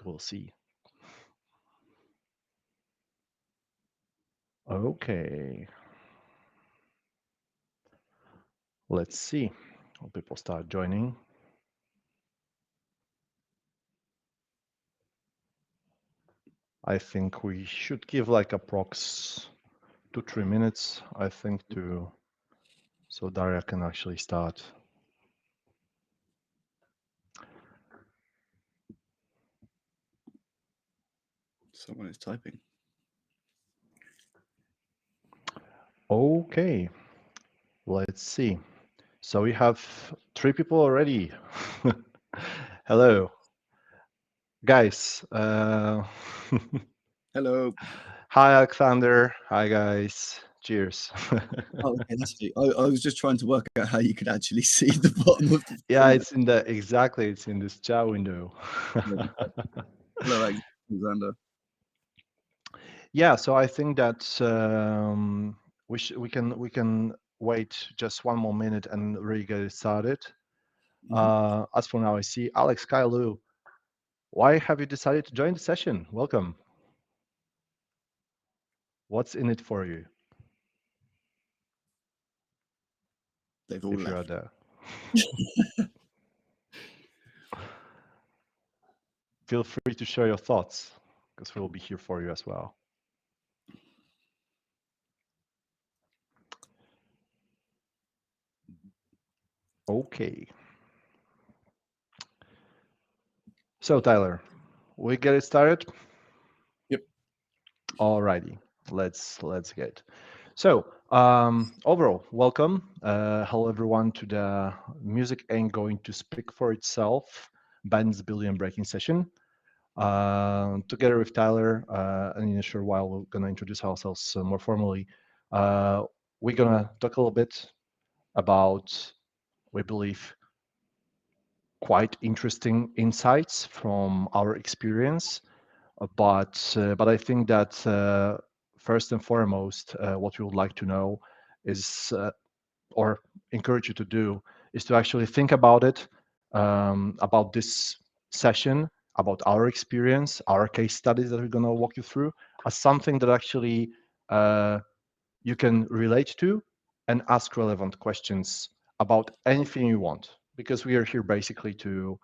We'll see. Okay. Let's see. Will people start joining? I think we should give like approx 2-3 minutes, I think, so Daria can actually start. Someone is typing. Okay, let's see. So we have 3 people already. Hello, guys. Hello. Hi, Alexander. Hi, guys. Cheers. Oh, okay, that's it. I was just trying to work out how you could actually see the bottom of the Yeah, screen. it's in the exactly. It's in this chat window. Hello, Alexander. Yeah, so I think that we can wait just 1 more minute and really get it started. As for now, I see Alex Kailu. Why have you decided to join the session? Welcome. What's in it for you? They've all If you are left. there, feel free to share your thoughts because we'll be here for you as well. Okay. So Tyler, we get it started. Yep. Alrighty, let's get. So overall, welcome. Hello everyone to the Music Ain't Going to Speak for Itself Band's Building and Breaking session. Together with Tyler, and in a short while we're gonna introduce ourselves more formally. We're gonna talk a little bit about, we believe, quite interesting insights from our experience. But I think that first and foremost, what we would like to know is, or encourage you to do, is to actually think about it, about this session, about our experience, our case studies that we're going to walk you through, as something that actually you can relate to and ask relevant questions about anything you want, because we are here basically to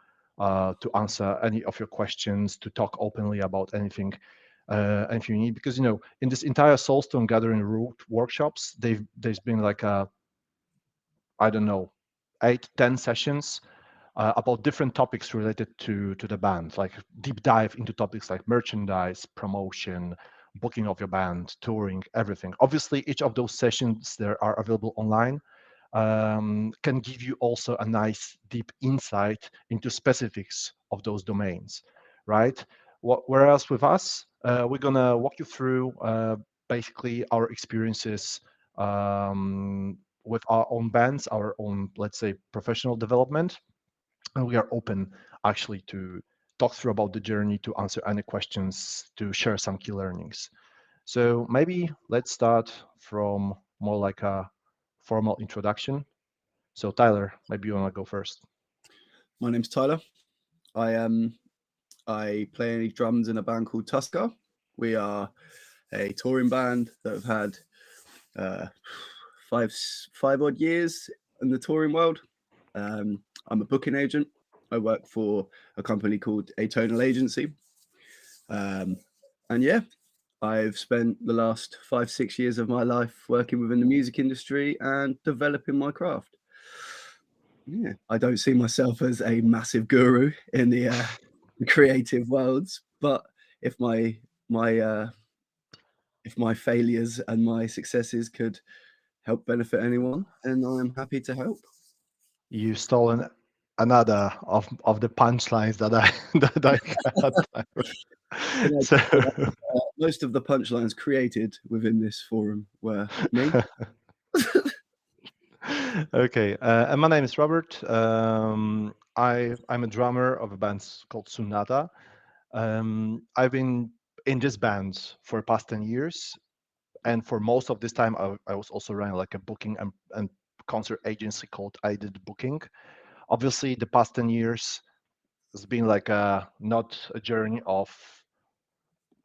answer any of your questions, to talk openly about anything you need. Because in this entire Soulstone Gathering Route workshops, there's been like I don't know, 8-10 sessions about different topics related to the band, like deep dive into topics like merchandise, promotion, booking of your band, touring, everything. Obviously, each of those sessions there are available online, can give you also a nice deep insight into specifics of those domains, right? Whereas with us, we're gonna walk you through basically our experiences with our own bands, our own, let's say, professional development, and we are open actually to talk through about the journey, to answer any questions, to share some key learnings. So maybe let's start from more like a formal introduction. So Tyler, maybe you want to go first. My name's Tyler. I play drums in a band called Tuskar. We are a touring band that have had uh, five odd years in the touring world. I'm a booking agent. I work for a company called Atonal Agency. And yeah, I've spent the last 5-6 years of my life working within the music industry and developing my craft. Yeah, I don't see myself as a massive guru in the creative worlds, but if my if my failures and my successes could help benefit anyone, then I'm happy to help. You've stolen another of the punchlines that I that I got. Can I So just say that, most of the punchlines created within this forum were me. okay, and my name is Robert. I'm a drummer of a band called Sunnata. I've been in this band for the past 10 years, and for most of this time, I was also running like a booking and concert agency called I Did Booking. Obviously, the past 10 years, it's been like a not a journey of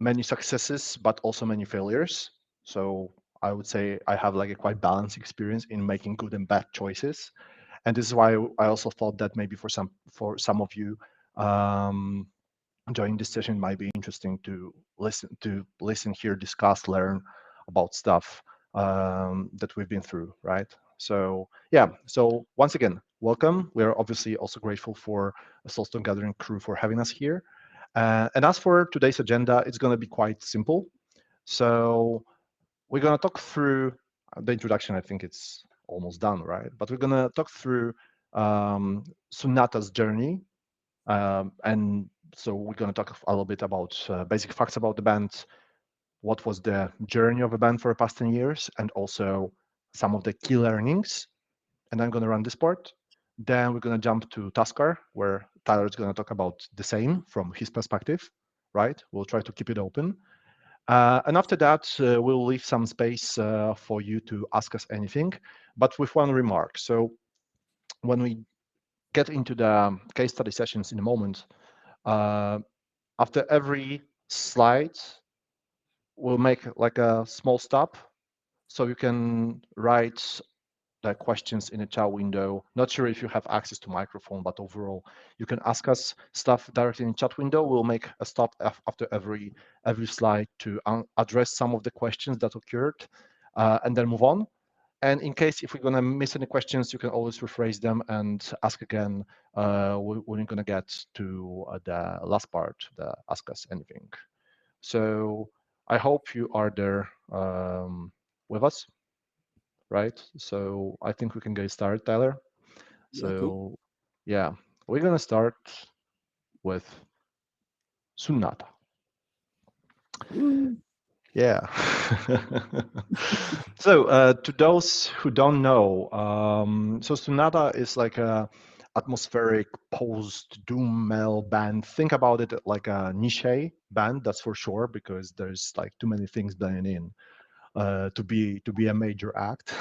many successes, but also many failures. So I would say I have like a quite balanced experience in making good and bad choices, and this is why I also thought that maybe for some of you, um, joining this session might be interesting to listen, hear, discuss, learn about stuff that we've been through, right? So yeah, so once again, welcome. We are obviously also grateful for the Soulstone Gathering crew for having us here. And as for today's agenda, it's going to be quite simple. So we're going to talk through the introduction. I think it's almost done, right? But we're going to talk through Sunnata's journey, and so we're going to talk a little bit about basic facts about the band, what was the journey of the band for the past 10 years, and also some of the key learnings. And I'm going to run this part. Then we're going to jump to Tuskar, where Tyler is going to talk about the same from his perspective, right? We'll try to keep it open. And after that, we'll leave some space for you to ask us anything, but with one remark. So when we get into the case study sessions in a moment, uh, after every slide, we'll make like a small stop so you can write the questions in the chat window. Not sure if you have access to microphone, but overall, you can ask us stuff directly in the chat window. We'll make a stop after every slide to address some of the questions that occurred, and then move on. And in case if we're gonna miss any questions, you can always rephrase them and ask again when we're gonna get to the last part, the ask us anything. So I hope you are there with us, right? So I think we can get started, Tyler. Yeah, cool. So yeah, we're gonna start with Sunnata. Woo. Yeah. So to those who don't know, so Sunnata is like a atmospheric post-doom metal band. Think about it like a niche band, that's for sure, because there's like too many things blending in to be a major act.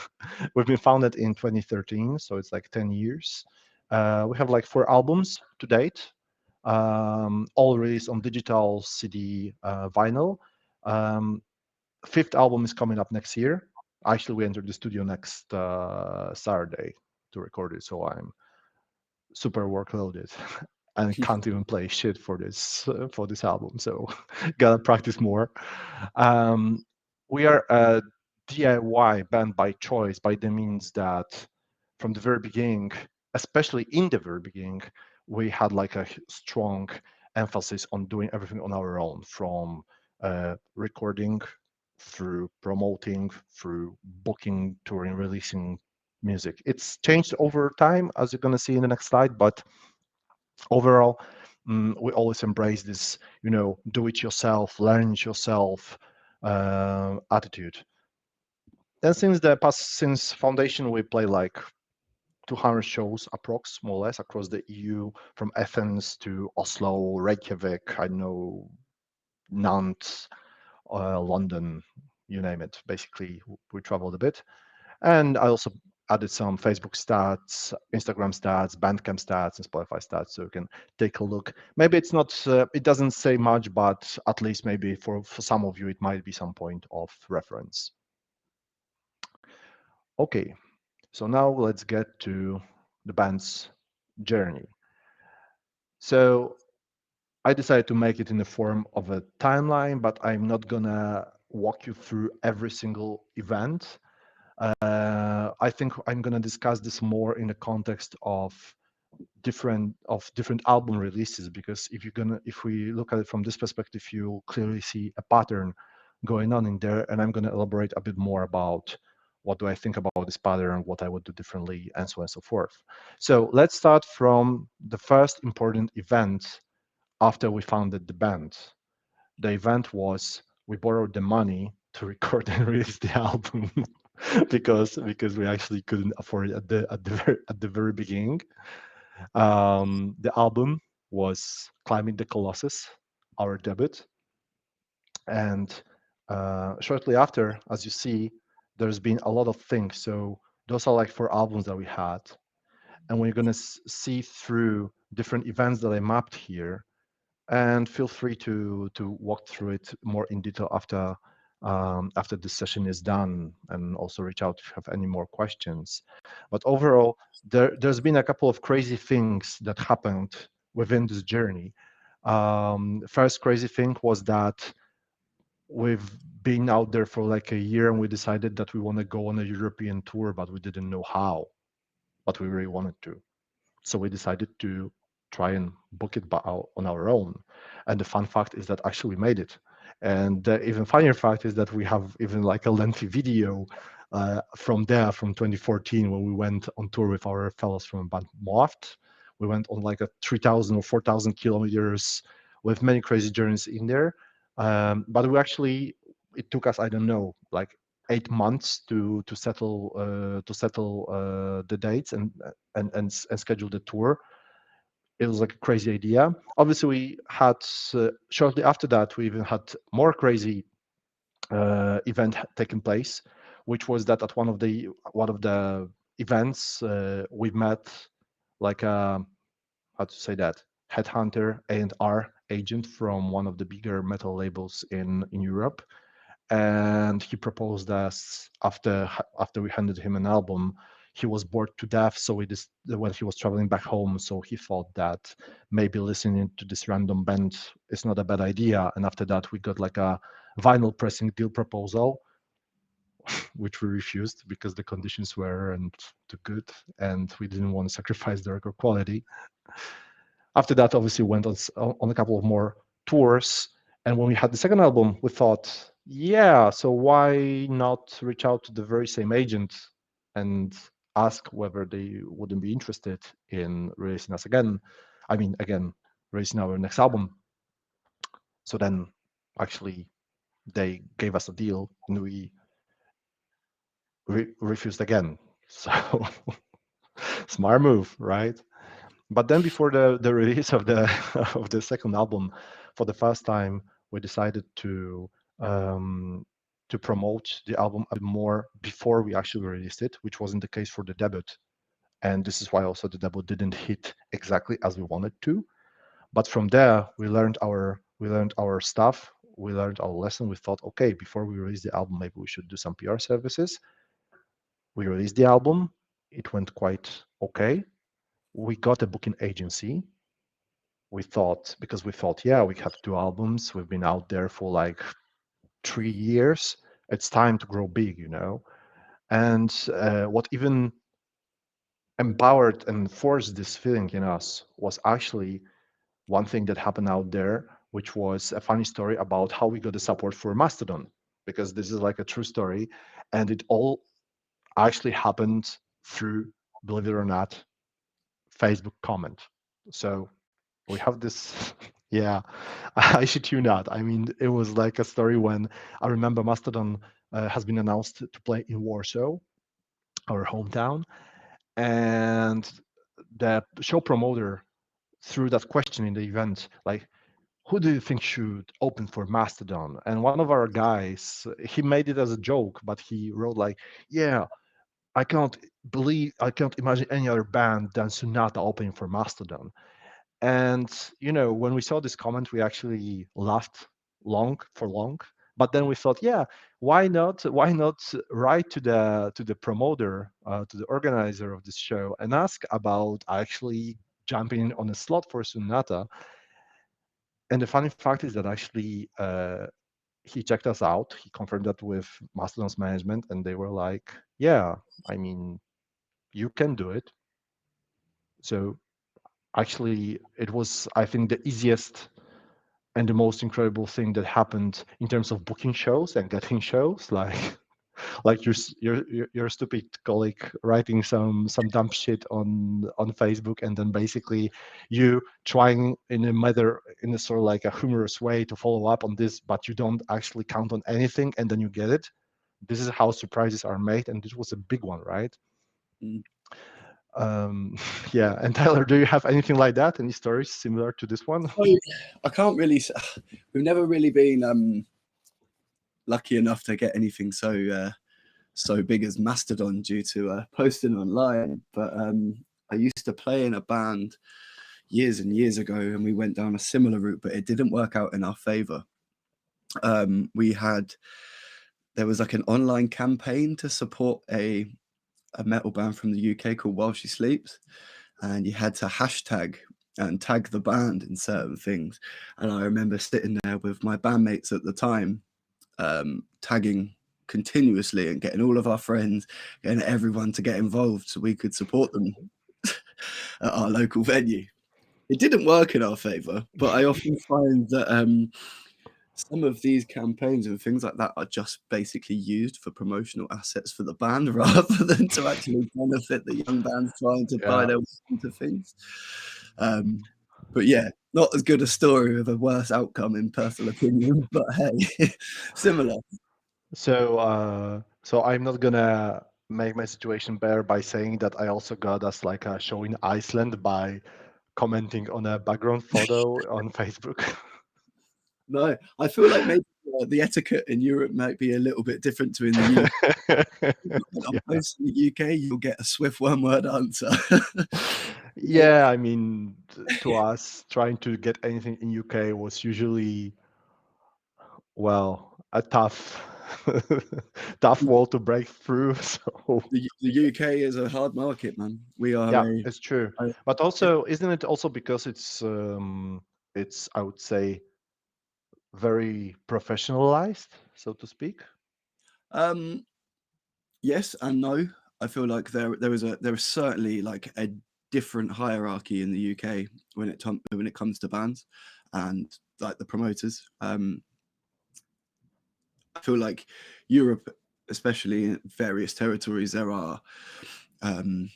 We've been founded in 2013, so it's like 10 years. We have like 4 albums to date, all released on digital, CD, vinyl. Um, Fifth album is coming up next year. Actually, we entered the studio next Saturday to record it, so I'm super workloaded and can't even play shit for this album. So gotta practice more. Um, we are a DIY band by choice, by the means that from the very beginning, especially in the very beginning, we had like a strong emphasis on doing everything on our own, from recording through promoting, through booking, touring, releasing music. It's changed over time, as you're going to see in the next slide, but overall, we always embrace this, do it yourself, learn it yourself attitude. And since foundation, we play like 200 shows approx, more or less, across the EU, from Athens to Oslo, Reykjavik, I know, Nantes, London, you name it. Basically, we traveled a bit. And I also added some Facebook stats, Instagram stats, Bandcamp stats, and Spotify stats, so you can take a look. Maybe it's not, it doesn't say much, but at least maybe for some of you, it might be some point of reference. Okay, so now let's get to the band's journey. So I decided to make it in the form of a timeline, but I'm not gonna walk you through every single event. I think I'm gonna discuss this more in the context of different album releases, because if we look at it from this perspective, you'll clearly see a pattern going on in there, and I'm gonna elaborate a bit more about what do I think about this pattern, what I would do differently, and so on and so forth. So let's start from the first important event after we founded the band. The event was we borrowed the money to record and release the album because we actually couldn't afford it at the very beginning. The album was Climbing the Colossus, our debut, and shortly after, as you see, there's been a lot of things. So those are like 4 albums that we had, and we're gonna see through different events that I mapped here, and feel free to walk through it more in detail after this session is done, and also reach out if you have any more questions. But overall, there's been a couple of crazy things that happened within this journey. First crazy thing was that we've been out there for like a year, and we decided that we want to go on a European tour, but we didn't know how, but we really wanted to. So we decided to try and book it on our own. And the fun fact is that actually we made it. And the even funnier fact is that we have even like a lengthy video from there, from 2014, when we went on tour with our fellows from band Moft. We went on like a 3,000 or 4,000 kilometers with many crazy journeys in there. But we actually, it took us, I don't know, like 8 months to settle the dates and schedule the tour. It was like a crazy idea. Obviously, we had shortly after that, we even had more crazy event taking place, which was that at one of the events we met like a, how to say that, headhunter A&R agent from one of the bigger metal labels in Europe, and he proposed us after we handed him an album. He was bored to death, so when he was traveling back home, so he thought that maybe listening to this random band is not a bad idea. And after that, we got like a vinyl pressing deal proposal, which we refused because the conditions weren't too good, and we didn't want to sacrifice the record quality. After that, obviously, went on a couple of more tours. And when we had the second album, we thought, yeah, so why not reach out to the very same agent and ask whether they wouldn't be interested in releasing us again? I mean, again, releasing our next album. So then, actually, they gave us a deal, and we refused again. So smart move, right? But then before the release of the of the second album, for the first time, we decided to promote the album a bit more before we actually released it, which wasn't the case for the debut. And this is why also the debut didn't hit exactly as we wanted to. But from there, we learned our stuff. We learned our lesson. We thought, okay, before we release the album, maybe we should do some PR services. We released the album. It went quite okay. We got a booking agency. We thought, yeah, we have two albums. We've been out there for like 3 years. It's time to grow big. And what even empowered and forced this feeling in us was actually one thing that happened out there, which was a funny story about how we got the support for Mastodon, because this is like a true story. And it all actually happened through, believe it or not, Facebook comment. So we have this. Yeah, I shit you not. I mean, it was like a story when I remember Mastodon has been announced to play in Warsaw, our hometown, and the show promoter threw that question in the event, like, who do you think should open for Mastodon? And one of our guys, he made it as a joke, but he wrote like, yeah, I can't imagine any other band than Sunnata opening for Mastodon. And when we saw this comment, we actually laughed long. But then we thought, yeah, why not write to the promoter, to the organizer of this show, and ask about actually jumping on a slot for Sonata. And the funny fact is that actually he checked us out. He confirmed that with Mastodon's management, and they were like, yeah, I mean, you can do it. So actually, it was, I think, the easiest and the most incredible thing that happened in terms of booking shows and getting shows, like your stupid colleague writing some dumb shit on Facebook, and then basically you trying in a sort of like a humorous way to follow up on this, but you don't actually count on anything, and then you get it. This is how surprises are made, and this was a big one, right? Mm. Yeah. And Tyler, do you have anything like that? Any stories similar to this one? So I can't really. We've never really been lucky enough to get anything so big as Mastodon due to posting online. But I used to play in a band years and years ago, and we went down a similar route, but it didn't work out in our favor. We had There was like an online campaign to support a metal band from the UK called While She Sleeps, and you had to hashtag and tag the band in certain things. And I remember sitting there with my bandmates at the time, tagging continuously and getting all of our friends, getting everyone to get involved so we could support them at our local venue. It didn't work in our favour, but I often find that some of these campaigns and things like that are just basically used for promotional assets for the band rather than to actually benefit the young bands trying to buy Yeah. their way into things. But yeah, not as good a story with a worse outcome in personal opinion, but hey, similar. So I'm not gonna make my situation better by saying that I also got us like a show in Iceland by commenting on a background photo on Facebook. No, I feel like maybe the etiquette in Europe might be a little bit different to in the UK. On Yeah. posts in the UK, you'll get a swift one-word answer. Yeah, I mean, to us, trying to get anything in UK was usually, well, a tough, tough wall to break through. So The UK is a hard market, man. We are yeah, it's true. a But it, also, isn't it also because it's I would say very professionalized, so to speak? um yes and no. I feel like there is certainly like a different hierarchy in the UK when it comes to bands and like the promoters. I feel like Europe, especially in various territories, there are um,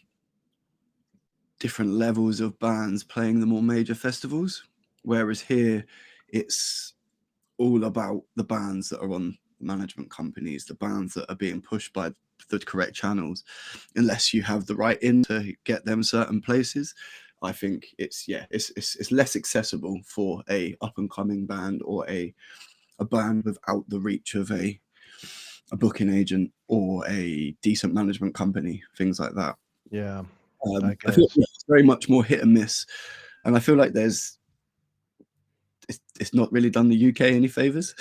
different levels of bands playing the more major festivals, whereas here it's all about the bands that are on management companies, the bands that are being pushed by the correct channels. Unless you have the right in to get them certain places, I think it's less accessible for a up and coming band or a band without the reach of a booking agent or a decent management company, things like that. Yeah, I I feel guess. it's very much more hit and miss, and I feel like it's not really done the UK any favors.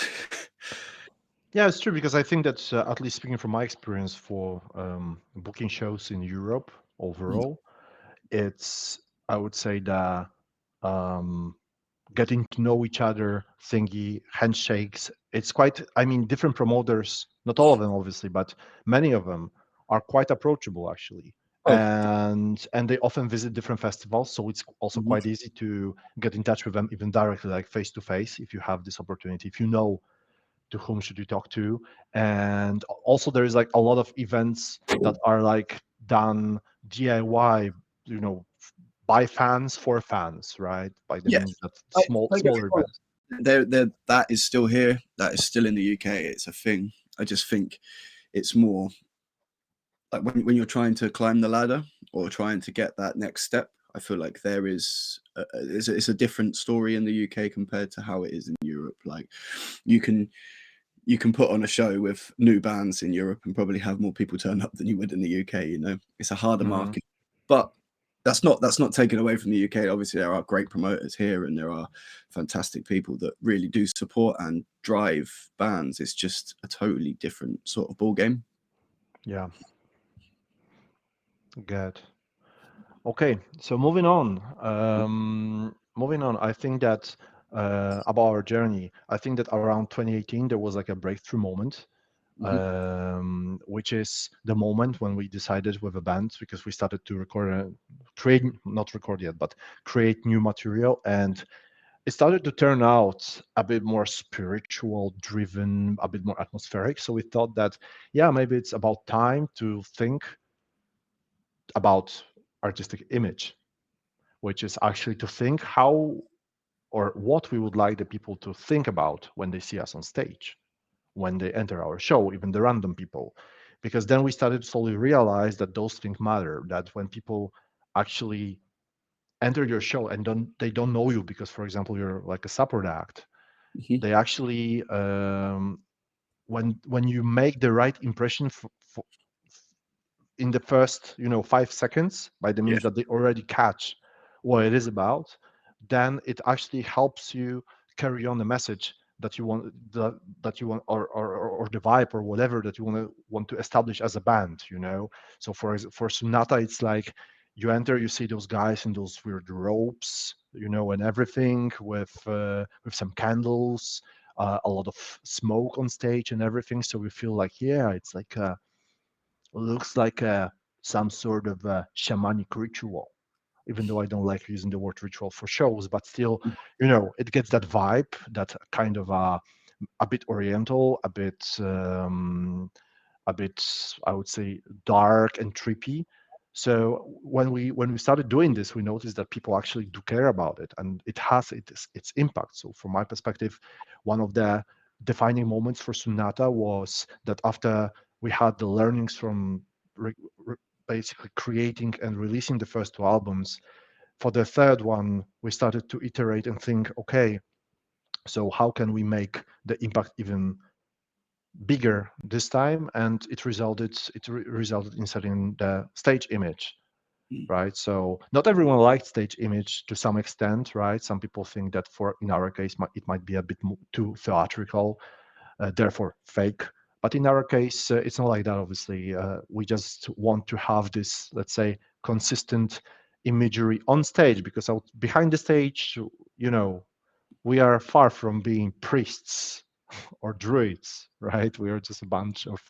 Yeah, it's true because I think that at least speaking from my experience for booking shows in Europe overall, it's I would say the um, getting to know each other thingy, handshakes. It's quite, I mean, different promoters, not all of them obviously, but many of them are quite approachable actually. Oh, And they often visit different festivals, so it's also mhm, quite easy to get in touch with them even directly, like face to face, if you have this opportunity, if you know to whom should you talk to. And also there is like a lot of events that are like done DIY, you know, by fans for fans, right? By the yes. means that I, don't get me smaller wrong. events. That is still here. That is still in the UK. It's a thing. I just think it's more like when you're trying to climb the ladder or trying to get that next step. I feel like it's a different story in the UK compared to how it is in Europe. Like you can you can put on a show with new bands in Europe and probably have more people turn up than you would in the UK. You know, it's a harder Mhm. market, but that's not taken away from the UK. Obviously, there are great promoters here, and there are fantastic people that really do support and drive bands. It's just a totally different sort of ball game. Yeah, good. Okay, so moving on. Moving on, I think that about our journey, I think that around 2018 there was like a breakthrough moment, Mhm. which is the moment when we decided with a band because we started to record, create, not record yet, but create new material, and it started to turn out a bit more spiritual driven, a bit more atmospheric. So we thought that, yeah, maybe it's about time to think about artistic image, which is actually to think how or what we would like the people to think about when they see us on stage, when they enter our show, even the random people. Because then we started to slowly realize that those things matter, that when people actually enter your show and they don't know you because, for example, you're like a support act, Mhm. they actually when you make the right impression in the first 5 seconds, by the Yeah. means that they already catch what it is about, then it actually helps you carry on the message that you want, that you want, or the vibe or whatever that you want to establish as a band, you know. So for Sunnata, it's like you enter, you see those guys in those weird robes, you know, and everything with some candles, a lot of smoke on stage and everything. So we feel like, yeah, it's like looks like some sort of shamanic ritual, even though I don't like using the word ritual for shows, but still, you know, it gets that vibe, that kind of a bit oriental, a bit, I would say, dark and trippy. So when we started doing this, we noticed that people actually do care about it, and it has its impact. So from my perspective, one of the defining moments for Sunnata was that after we had the learnings from re- re- basically creating and releasing the first two albums, for the third one, we started to iterate and think, okay, so how can we make the impact even bigger this time? And it resulted in setting the stage image, Mm. right? So not everyone likes stage image to some extent, right? Some people think that for in our case it might be a bit too theatrical, therefore fake. But in our case, it's not like that. Obviously, we just want to have this, let's say, consistent imagery on stage, because out behind the stage, you know, we are far from being priests or druids, right? We are just a bunch of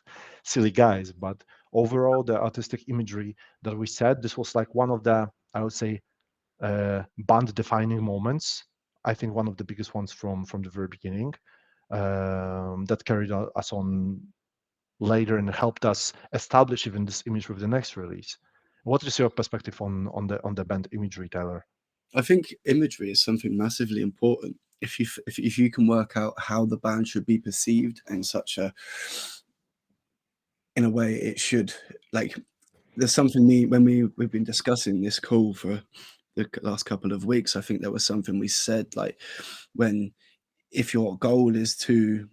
silly guys. But overall, the artistic imagery that we set, this was like one of the, I would say, band defining moments. I think one of the biggest ones from the very beginning, that carried us on later and helped us establish even this image with the next release. What is your perspective on the band imagery, Tyler? I think imagery is something massively important. If you can work out how the band should be perceived in such a in a way it should, like, there's something when we've been discussing this call for the last couple of weeks. I think there was something we said, like, when if your goal is to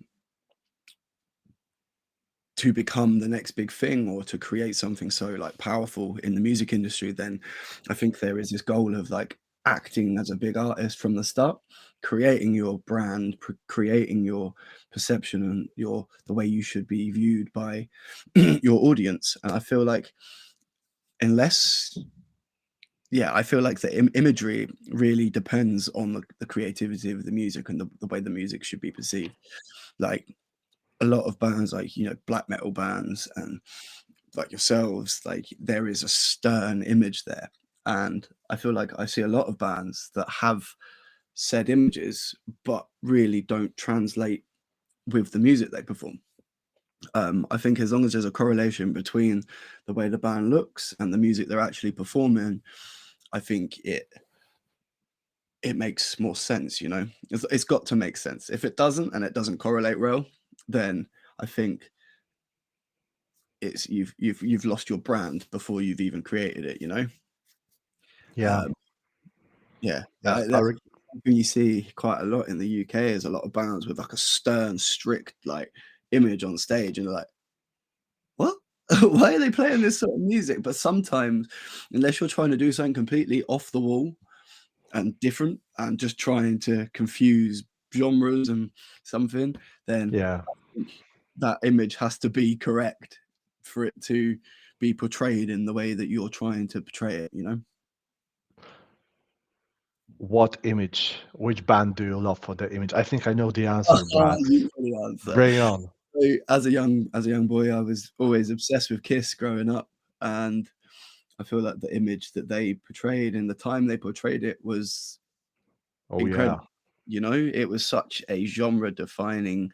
become the next big thing or to create something so like powerful in the music industry, then I think there is this goal of like acting as a big artist from the start, creating your brand, creating your perception and the way you should be viewed by your audience. And I feel like unless yeah, I feel like the imagery really depends on the creativity of the music and the way the music should be perceived. Like a lot of bands, like, you know, black metal bands and like yourselves, like there is a stern image there. And I feel like I see a lot of bands that have said images, but really don't translate with the music they perform. I think as long as there's a correlation between the way the band looks and the music they're actually performing, I think it makes more sense. You know, it's got to make sense. If it doesn't and it doesn't correlate well, then I think it's you've lost your brand before you've even created it. You know. Yeah, Um, yeah, yeah, that's something you see quite a lot in the UK. Is a lot of bands with like a stern, strict like image on stage, and they're like, what? Why are they playing this sort of music? But sometimes, unless you're trying to do something completely off the wall and different, and just trying to confuse genres and something, then yeah. that image has to be correct for it to be portrayed in the way that you're trying to portray it. You know. What image? Which band do you love for the image? I think I know the answer, but You know the answer. bring it on. So as a young boy, I was always obsessed with Kiss growing up, and I feel like the image that they portrayed and the time they portrayed it was Oh incredible. yeah, You know, it was such a genre defining.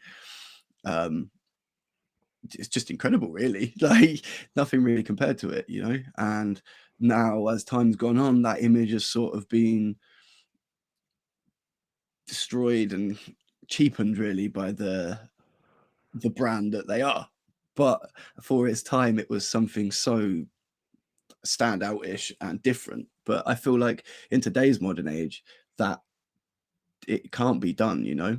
Um, it's just incredible, really. Like nothing really compared to it. You know, and now as time's gone on, that image has sort of been destroyed and cheapened, really, by the brand that they are. But for its time, it was something so standout-ish and different. But I feel like in today's modern age, that it can't be done. You know,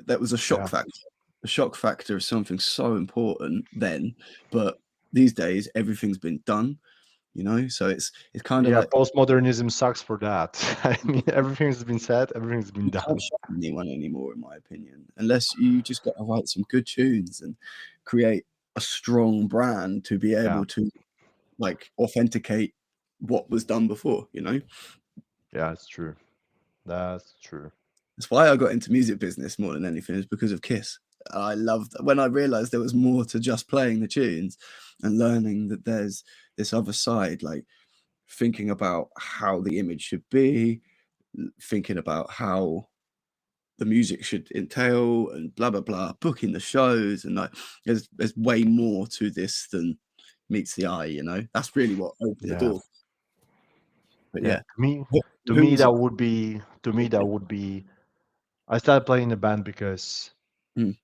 that was a shock yeah. factor. The shock factor is something so important then, but these days everything's been done. you know. So it's kind of Yeah, like postmodernism sucks for that. I mean, everything's been said, everything's been you can't done. shop anyone anymore, in my opinion, unless you just got to write some good tunes and create a strong brand to be Yeah, able to like authenticate what was done before, you know. yeah, it's true. That's true. That's why I got into music business more than anything, is because of Kiss. I loved when I realized there was more to just playing the tunes and learning that there's this other side, like thinking about how the image should be, thinking about how the music should entail and blah blah blah, booking the shows, and like there's way more to this than meets the eye, you know. That's really what opened the Yeah, door. But yeah. yeah, To who me was it? that would be to me that would be. I started playing in a band because Mm,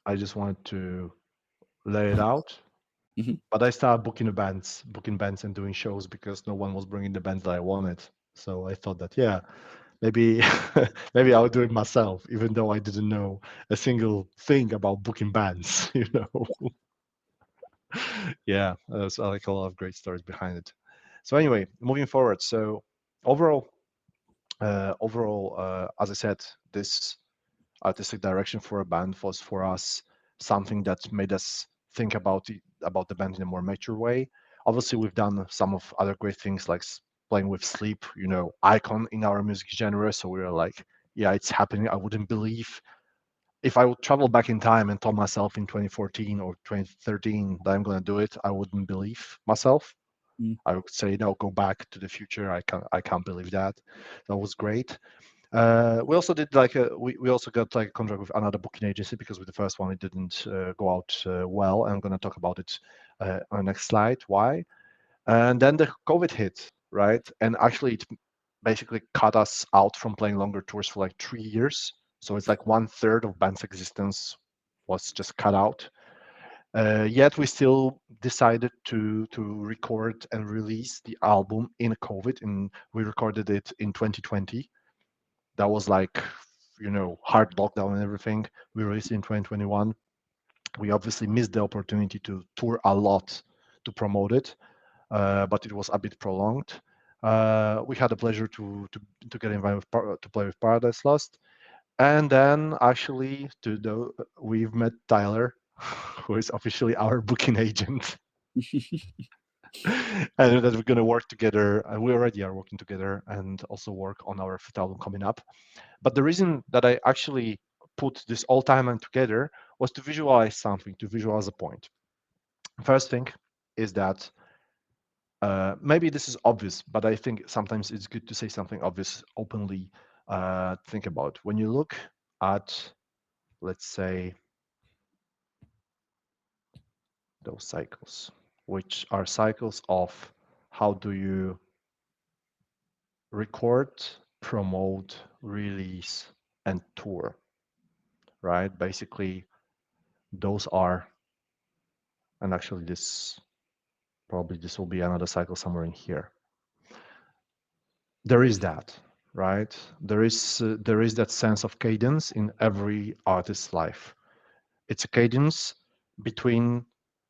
I just wanted to let it out. mhm. But I started booking bands and doing shows because no one was bringing the bands that I wanted. So I thought that yeah, maybe maybe I'll do it myself, even though I didn't know a single thing about booking bands. You know. Yeah, there's like a lot of great stories behind it. So anyway, moving forward. So overall, as I said, this artistic direction for a band was for us something that made us think about the band in a more mature way. Obviously, we've done some of other great things like playing with Sleep, you know, icon in our music genre. So we were like, yeah, it's happening. I wouldn't believe if I would travel back in time and told myself in 2014 or 2013 that I'm going to do it, I wouldn't believe myself. Mm. I would say, no, go back to the future. I can't believe that. That was great. We also did like we also got like a contract with another booking agency because with the first one it didn't go out well. I'm going to talk about it on the next slide. Why? And then the COVID hit, right? And actually, it basically cut us out from playing longer tours for like 3 years. So it's like 1/3 of band's existence was just cut out. Yet we still decided to record and release the album in COVID, and we recorded it in 2020. That was like, you know, hard lockdown and everything. We released it in 2021. We obviously missed the opportunity to tour a lot to promote it, but it was a bit prolonged. We had the pleasure to get invited to play with Paradise Lost, and then actually we've met Tyler, who is officially our booking agent, and that we're going to work together. And we already are working together, and also work on our fifth album coming up. But the reason that I actually put this all timeline together was to visualize something, to visualize a point. First thing is that maybe this is obvious, but I think sometimes it's good to say something obvious openly. Think about when you look at, let's say, those cycles, which are cycles of how do you record, promote, release, and tour, right? Basically, those are, and actually this will be another cycle somewhere in here. There is that, right? There is that sense of cadence in every artist's life. It's a cadence between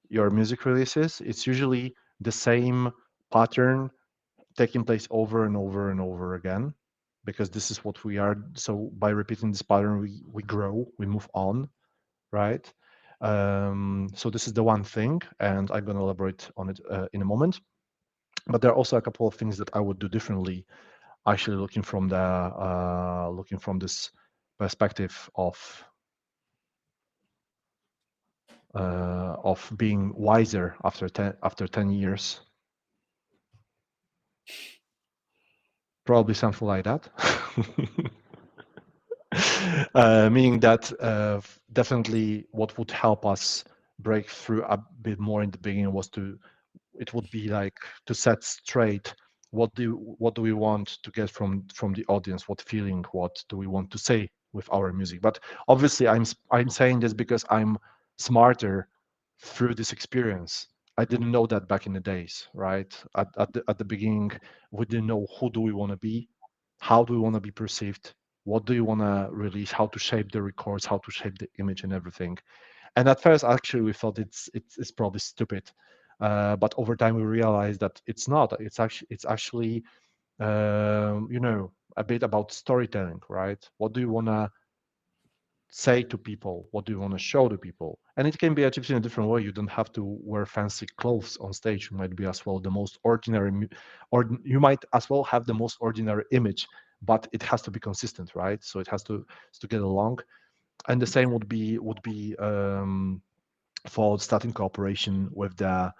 your music releases. It's usually the same pattern taking place over and over and over again, because this is what we are. So by repeating this pattern, we grow, we move on, right? So this is the one thing, and I'm going to elaborate on it in a moment. But there are also a couple of things that I would do differently, actually looking from this perspective of being wiser after 10 years, probably something like that. Meaning that definitely what would help us break through a bit more in the beginning was it would be like to set straight what do we want to get from the audience, what feeling, what do we want to say with our music. But obviously I'm saying this because I'm smarter through this experience. I didn't know that back in the days, right? At the beginning, we didn't know who do we want to be, how do we want to be perceived, what do you want to release, how to shape the records, how to shape the image and everything. And at first, actually, we thought it's probably stupid. But over time we realized that it's not. It's actually a bit about storytelling, right? What do you want to say to people? What do you want to show to people? And it can be achieved in a different way. You don't have to wear fancy clothes on stage. You might be as well the most ordinary, or you might as well have the most ordinary image, but it has to be consistent, right? So it has to get along. And the same would be for starting cooperation with the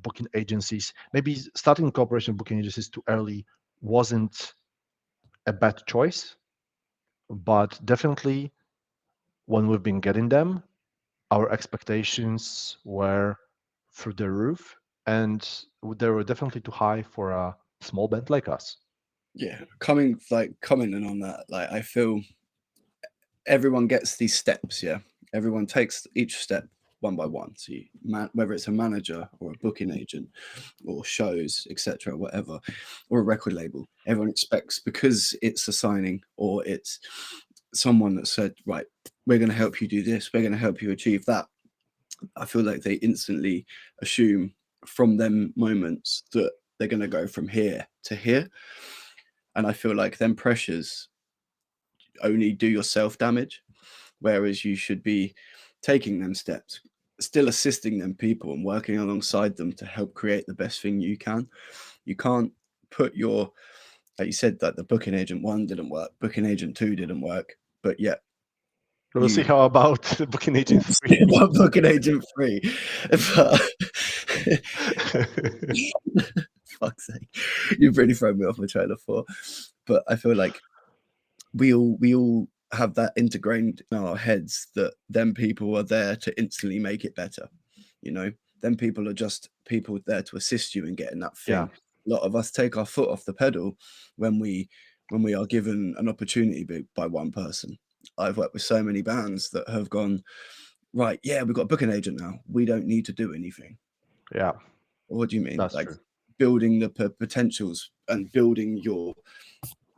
booking agencies. Maybe starting cooperation with booking agencies too early wasn't a bad choice, but definitely when we've been getting them, our expectations were through the roof, and they were definitely too high for a small band like us. Yeah, commenting on that, like I feel everyone gets these steps. Yeah, everyone takes each step one by one. So whether it's a manager or a booking agent or shows, etc., whatever, or a record label, everyone expects, because it's a signing or it's someone that said, right, we're going to help you do this, we're going to help you achieve that. I feel like they instantly assume from them moments that they're going to go from here to here. And I feel like them pressures only do yourself damage, whereas you should be taking them steps, still assisting them people and working alongside them to help create the best thing you can. You can't put your, like you said, that the booking agent 1 didn't work, booking agent 2 didn't work, but yet We'll see you how about the booking agent three. not booking agent 3. But fuck's sake, you've really thrown me off my train of thought. But I feel like we all have that integrated in our heads that them people are there to instantly make it better. You know, them people are just people there to assist you in getting that Yeah, thing. A lot of us take our foot off the pedal when we are given an opportunity by one person. I've worked with so many bands that have gone, right, yeah, we've got a booking agent now. We don't need to do anything. yeah, What do you mean? that's Like true. building the potentials and building your,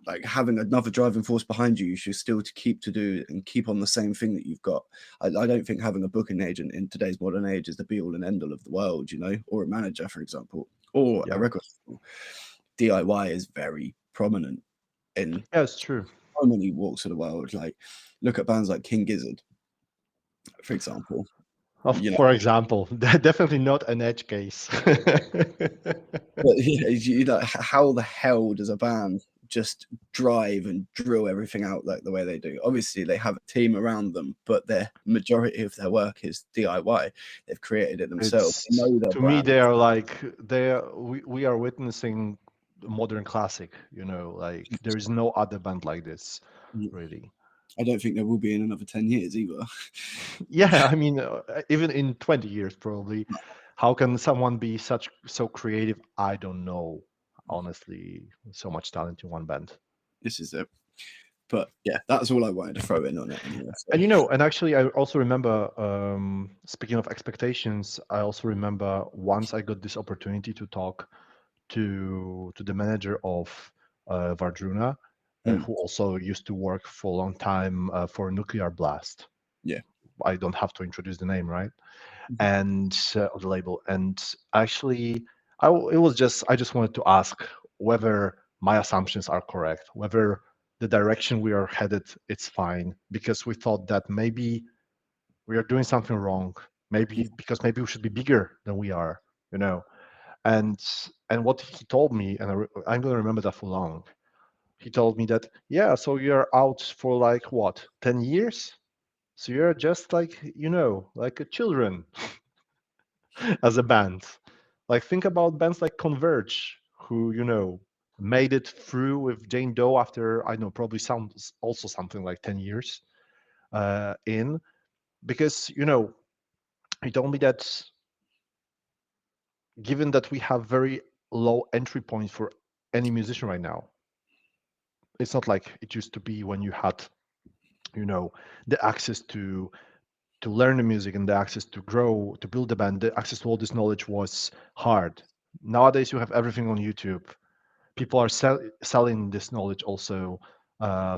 like having another driving force behind you, you should still to keep to do and keep on the same thing that you've got. I don't think having a booking agent in today's modern age is the be all and end all of the world, you know, or a manager, for example, or a Yeah, record label. DIY is very prominent in yeah, it's true. so many walks of the world. Like, look at bands like King Gizzard, for example. You know, For example, definitely not an edge case. but you know, how the hell does a band just drive and drill everything out like the way they do? Obviously, they have a team around them, but their majority of their work is DIY. They've created it themselves. They It's know their to me brand. they are like we are witnessing modern classic, like there is no other band like this, really. I don't think there will be in another 10 years either. Yeah, I mean, even in 20 years probably. How can someone be so creative? I don't know, honestly. So much talent in one band. This is it. But yeah, that's all I wanted to throw in on it anyway. So And actually, I also remember, speaking of expectations, I also remember once I got this opportunity to talk to the manager of Vardruna, who also used to work for a long time for Nuclear Blast. yeah. I don't have to introduce the name, right? Mhm. And of the label. And actually, I just wanted to ask whether my assumptions are correct, whether the direction we are headed it's fine, because we thought that maybe we are doing something wrong. Maybe because maybe we should be bigger than we are, you know. And and what he told me, and I'm gonna remember that for long. He told me that, yeah, so you're out for like what, 10 years? So you're just like, like a children as a band. Like think about bands like Converge, who, made it through with Jane Doe after, I don't know, probably also something like 10 years in, because, he told me that given that we have very low entry points for any musician right now, it's not like it used to be when you had, you know, the access to learn the music and the access to grow, to build a band, the access to all this knowledge was hard. Nowadays, you have everything on YouTube. People are selling this knowledge also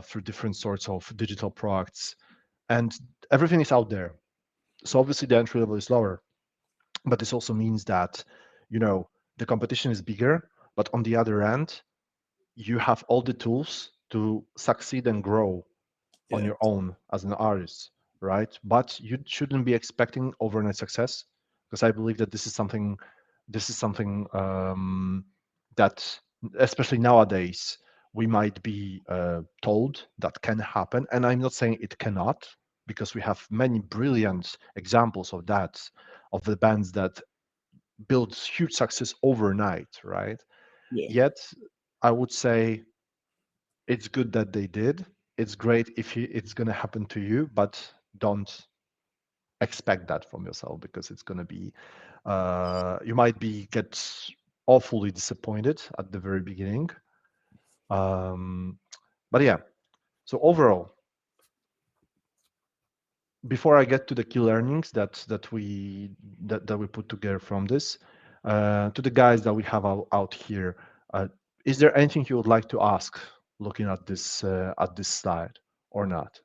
through different sorts of digital products, and everything is out there. So obviously, the entry level is lower. but this also means that, you know, the competition is bigger, but on the other end, you have all the tools to succeed and grow on Yeah. your own as an artist, right? But you shouldn't be expecting overnight success, because I believe that this is something that, especially nowadays, we might be told that can happen, and I'm not saying it cannot, because we have many brilliant examples of that, of the bands that build huge success overnight, right? Yeah. Yet, I would say it's good that they did. It's great if it's going to happen to you, but don't expect that from yourself, because it's going to be, you might be get awfully disappointed at the very beginning. Um, but yeah, so overall, before I get to the key learnings that we put together from this, to the guys that we have out here, is there anything you would like to ask, looking at this slide, or not?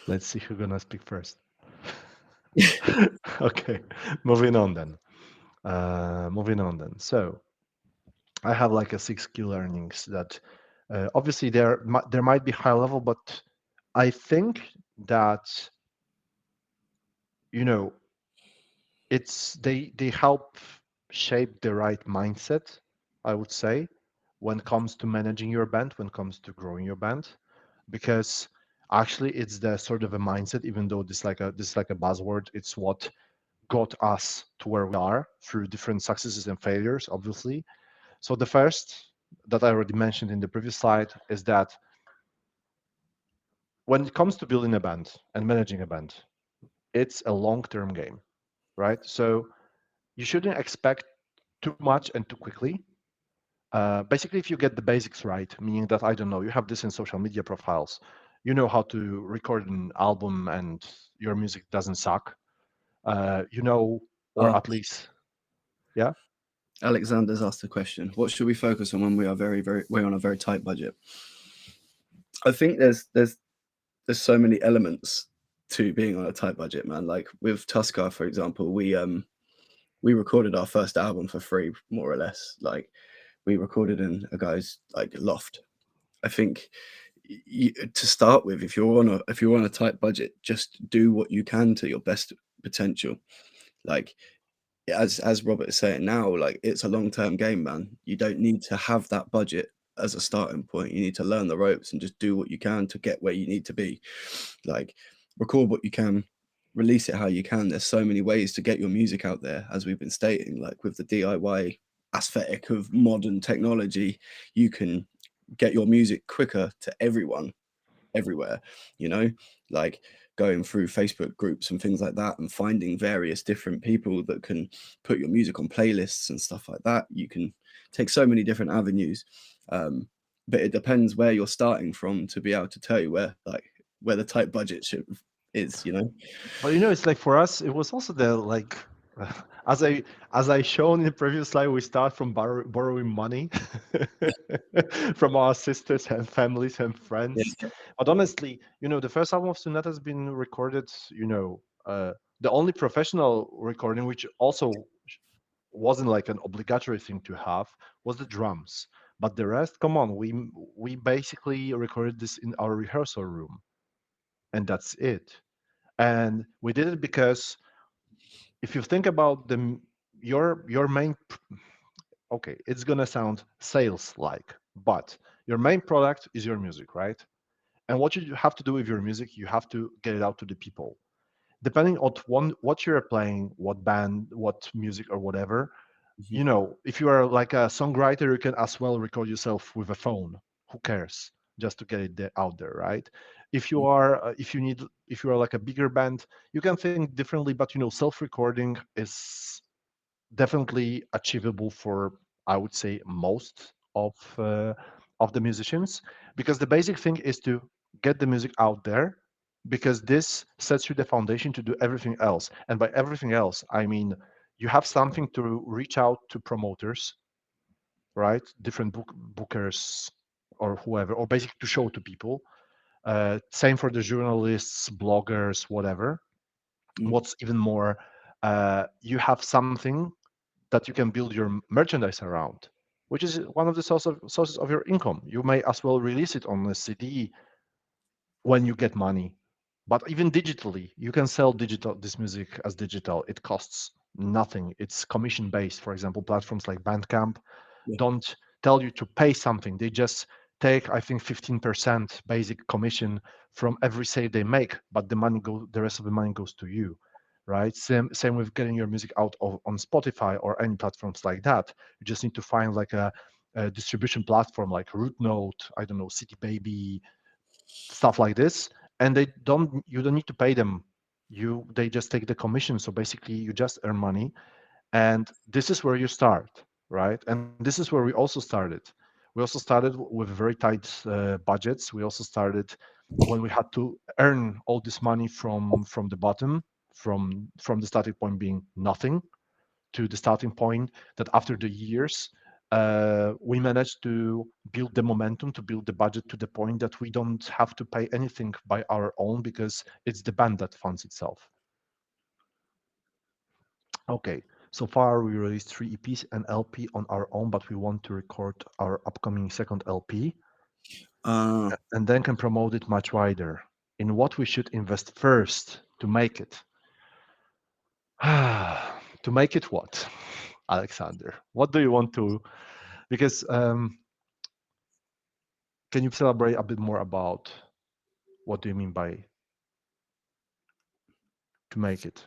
Let's see who's gonna speak first. Okay, moving on then. Moving on then. So I have like a six key learnings that, obviously there might be high level, but I think that, you know, they help shape the right mindset, I would say, when it comes to managing your band, when it comes to growing your band, because actually it's the sort of a mindset, even though this is like a buzzword, it's what got us to where we are through different successes and failures, obviously. So the first that I already mentioned in the previous slide is that when it comes to building a band and managing a band, it's a long-term game, right? So you shouldn't expect too much and too quickly. Basically, if you get the basics right, meaning that, I don't know, you have this in social media profiles, you know how to record an album and your music doesn't suck, you know, or Oh, at least, yeah. Alexander's asked a question. What should we focus on when we are we're on a very tight budget? I think there's so many elements to being on a tight budget, man. Like with Tuskar, for example, we recorded our first album for free, more or less. Like we recorded in a guy's like loft. I think to start with, if you're on a tight budget, just do what you can to your best potential. Like as Robert is saying now, like it's a long term game, man. You don't need to have that budget as a starting point. You need to learn the ropes and just do what you can to get where you need to be. Like record what you can, release it how you can. There's so many ways to get your music out there, as we've been stating, like with the DIY aesthetic of modern technology, you can get your music quicker to everyone everywhere, you know, like going through Facebook groups and things like that and finding various different people that can put your music on playlists and stuff like that. You can take so many different avenues. But it depends where you're starting from to be able to tell you where the tight budget is, you know. But you know, it's like for us, it was also the like, as I shown in the previous slide, we start from borrowing money from our sisters and families and friends. Yeah. But honestly, you know, the first album of Sunnata has been recorded. You know, the only professional recording, which also wasn't like an obligatory thing to have, was the drums. But the rest, come on, we basically recorded this in our rehearsal room, and that's it. And we did it because if you think about your main, okay, it's gonna sound sales like, but your main product is your music, right? And what you have to do with your music, you have to get it out to the people. Depending on what you're playing, what band, what music, or whatever, Mhm. you know, if you are like a songwriter, you can as well record yourself with a phone. Who cares? Just to get it out there, right? If you are, if you are like a bigger band, you can think differently. But you know, self-recording is definitely achievable for, I would say, most of the musicians, because the basic thing is to get the music out there, because this sets you the foundation to do everything else. And by everything else, I mean you have something to reach out to promoters, right? Different bookers or whoever, or basically to show to people. Same for the journalists, bloggers, whatever. Mm. What's even more, you have something that you can build your merchandise around, which is one of the sources of your income. You may as well release it on a CD when you get money. But even digitally, you can sell digital this music as digital. It costs nothing. It's commission based. For example, platforms like Bandcamp Yeah. don't tell you to pay something. They just take, I think, 15% basic commission from every sale they make, but the rest of the money goes to you, right? Same with getting your music out on Spotify or any platforms like that. You just need to find like a distribution platform like Root Note, I don't know, City Baby, stuff like this, and you don't need to pay them. They just take the commission. So basically, you just earn money, and this is where you start, right? And this is where we also started. We also started with very tight budgets. We also started when we had to earn all this money from the bottom, from the starting point being nothing to the starting point that after the years we managed to build the momentum, to build the budget to the point that we don't have to pay anything by our own because it's the band that funds itself. Okay, so far we released 3 EPs and LP on our own, but we want to record our upcoming second LP Uh, and then can promote it much wider. In what we should invest first to make it? To make it what, Alexander? What do you want to? Because can you elaborate a bit more about what do you mean by to make it,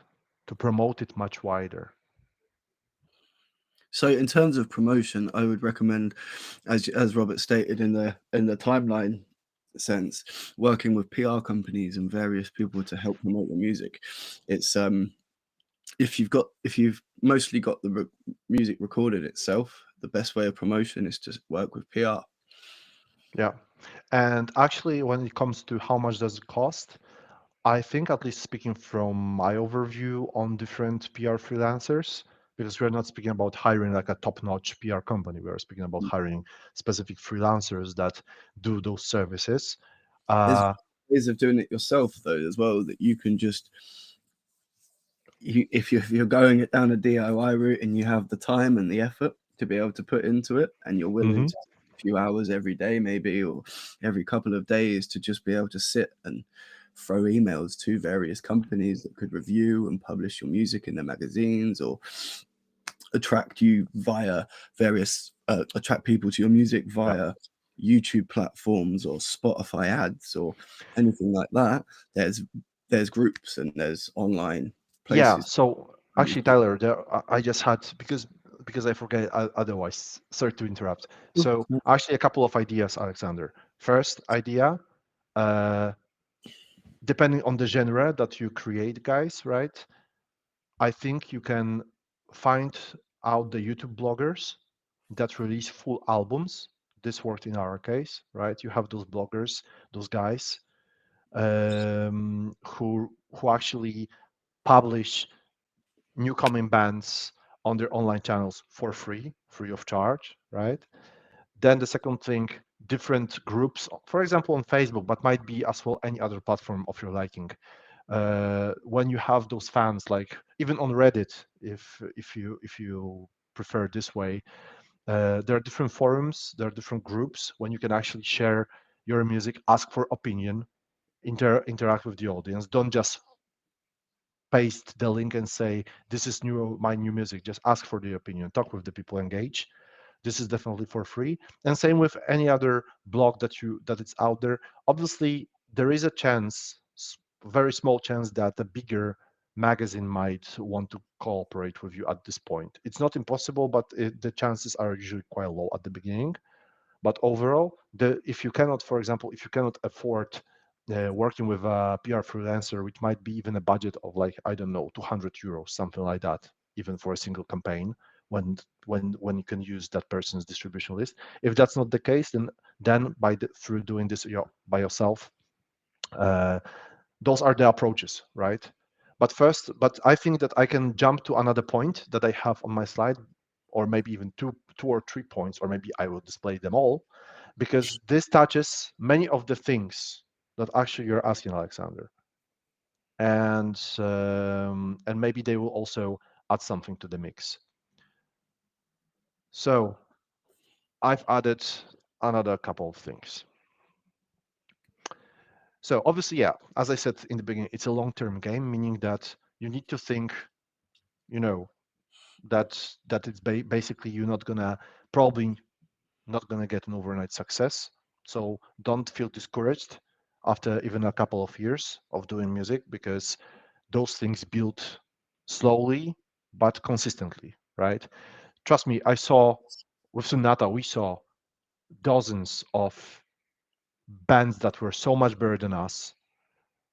to promote it much wider? so in terms of promotion, I would recommend, as Robert stated in the timeline sense, working with PR companies and various people to help promote your music. It's if you've mostly got the music recorded itself, the best way of promotion is to work with PR. Yeah. And actually, when it comes to how much does it cost, I think, at least speaking from my overview on different PR freelancers, because we're not speaking about hiring like a top-notch PR company, we are speaking about hiring specific freelancers that do those services. There's Uh, ways of doing it yourself though as well, that you can just if you're going it down a DIY route and you have the time and the effort to be able to put into it, and you're willing mhm. to take a few hours every day maybe, or every couple of days, to just be able to sit and throw emails to various companies that could review and publish your music in their magazines, or attract you via various attract people to your music Yeah. via YouTube platforms or Spotify ads or anything like that. There's groups and there's online Yeah. places. So actually, Tyler, I just had because I forget otherwise. Sorry to interrupt. So actually, a couple of ideas, Alexander. First idea, uh, depending on the genre that you create, guys, right? I think you can find out the YouTube bloggers that release full albums. This worked in our case, right? You have those bloggers, those guys who actually publish new coming bands on their online channels for free of charge, right? Then the second thing, different groups, for example, on Facebook, but might be as well any other platform of your liking. When you have those fans, like even on Reddit, if you prefer this way, there are different forums, there are different groups when you can actually share your music, ask for opinion, interact with the audience. Don't just paste the link and say this is my new music. Just ask for the opinion, talk with the people, engage. This is definitely for free, and same with any other blog that it's out there. Obviously there is a chance, very small chance, that a bigger magazine might want to cooperate with you at this point. It's not impossible, but the chances are usually quite low at the beginning. But overall, if you cannot, for example, if you cannot afford working with a PR freelancer, which might be even a budget of like, I don't know, 200 euros, something like that, even for a single campaign, when you can use that person's distribution list. If that's not the case, then through doing this by yourself, uh, those are the approaches, right? but I think that I can jump to another point that I have on my slide, or maybe even two or 3 points, or maybe I will display them all, because this touches many of the things that actually you're asking, Alexander, and maybe they will also add something to the mix. So I've added another couple of things. So obviously, yeah, as I said in the beginning, it's a long-term game, meaning that you need to think, you know, that it's basically you're not gonna probably not gonna get an overnight success. So don't feel discouraged after even a couple of years of doing music, because those things build slowly but consistently, right? Trust me, I saw with Sunnata, we saw dozens of bands that were so much better than us,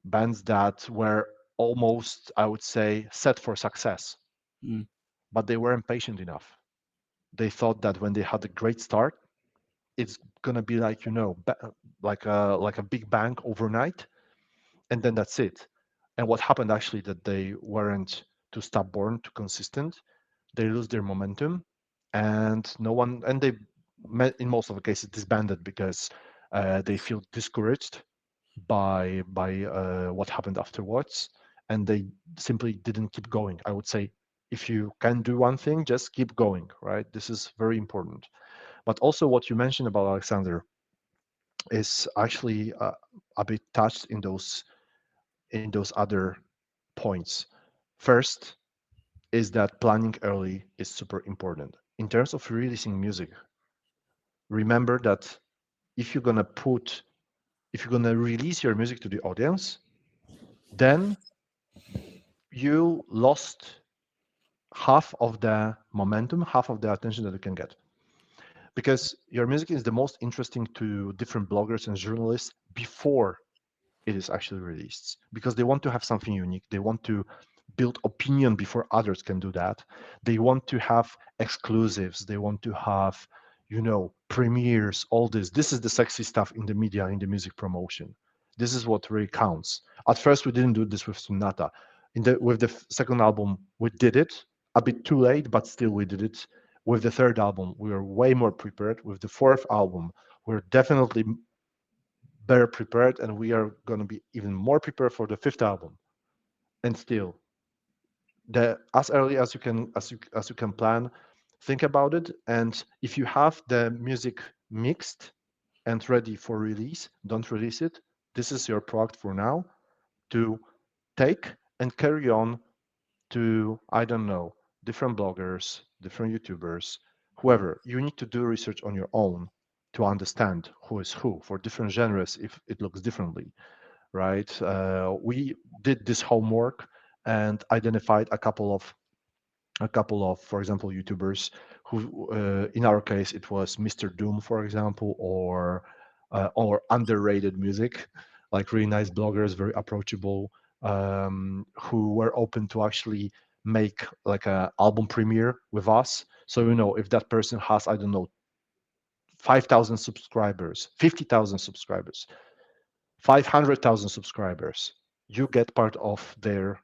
bands that were almost, I would say, set for success, Mm. but they weren't patient enough. They thought that when they had a great start, it's gonna be like, like a big bang overnight, and then that's it. And what happened actually that they weren't too stubborn, too consistent. They lose their momentum, and no one, and they in most of the cases disbanded because they feel discouraged by what happened afterwards, and they simply didn't keep going. I would say if you can do one thing, just keep going, right? This is very important. But also what you mentioned about Alexander is actually a bit touched in those other points. First is that planning early is super important. In terms of releasing music, remember that if you're gonna put if you're gonna release your music to the audience, then you lost half of the momentum, half of the attention that you can get. Because your music is the most interesting to different bloggers and journalists before it is actually released, because they want to have something unique. They want to build opinion before others can do that. They want to have exclusives. They want to have, premieres, all this. This is the sexy stuff in the media, in the music promotion. This is what really counts. At first, we didn't do this with Sunnata. With the second album, we did it a bit too late, but still we did it. With the third album, we were way more prepared. With the fourth album, we're definitely better prepared, and we are going to be even more prepared for the fifth album. And still, as early as you can as you can plan, think about it. And if you have the music mixed and ready for release, don't release it. This is your product for now to take and carry on to, I don't know, different bloggers, different YouTubers, whoever. You need to do research on your own to understand who is who for different genres if it looks differently, right? We did this homework and identified a couple of, for example, YouTubers who, in our case, it was Mr. Doom, for example, or underrated music, like really nice bloggers, very approachable, who were open to actually make like a album premiere with us. So if that person has, I don't know, 5,000 subscribers, 50,000 subscribers, 500,000 subscribers, you get part of their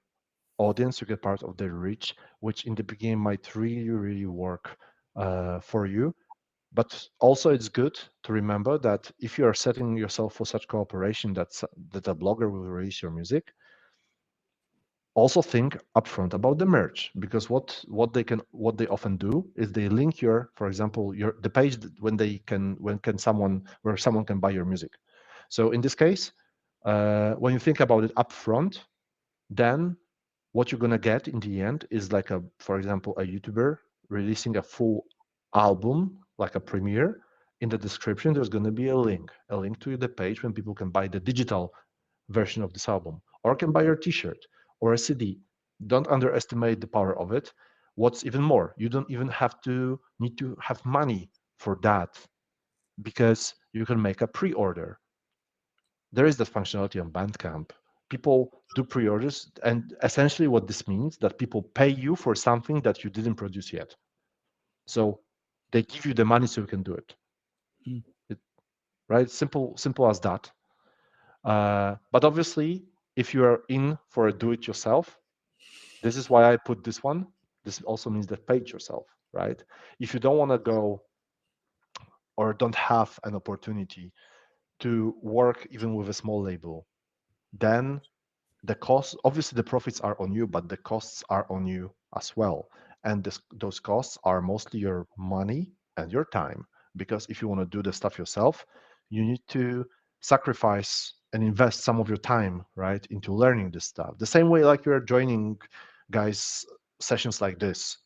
audience, you get part of their reach, which in the beginning might really, really work for you. But also, it's good to remember that if you are setting yourself for such cooperation that a blogger will release your music, also think upfront about the merch, because what they often do is they link your, for example, your the page where someone can buy your music. So in this case, when you think about it upfront, then what you're gonna get in the end is like for example, a YouTuber releasing a full album, like a premiere. In the description, there's gonna be a link to the page when people can buy the digital version of this album, or can buy your T-shirt or a CD. Don't underestimate the power of it. What's even more, you don't even need to have money for that, because you can make a pre-order. There is that functionality on Bandcamp. People do pre-orders, and essentially what this means that people pay you for something that you didn't produce yet. So they give you the money so you can do it. Mm. it right? Simple as that. But obviously, if you are in for a do-it-yourself, This is why I put this one. This also means that pay it yourself, right? If you don't want to go or don't have an opportunity to work even with a small label, then the costs, obviously the profits are on you, but the costs are on you as well. And those costs are mostly your money and your time. Because if you want to do the stuff yourself, you need to sacrifice and invest some of your time, right, into learning this stuff. The same way like you're joining guys sessions like this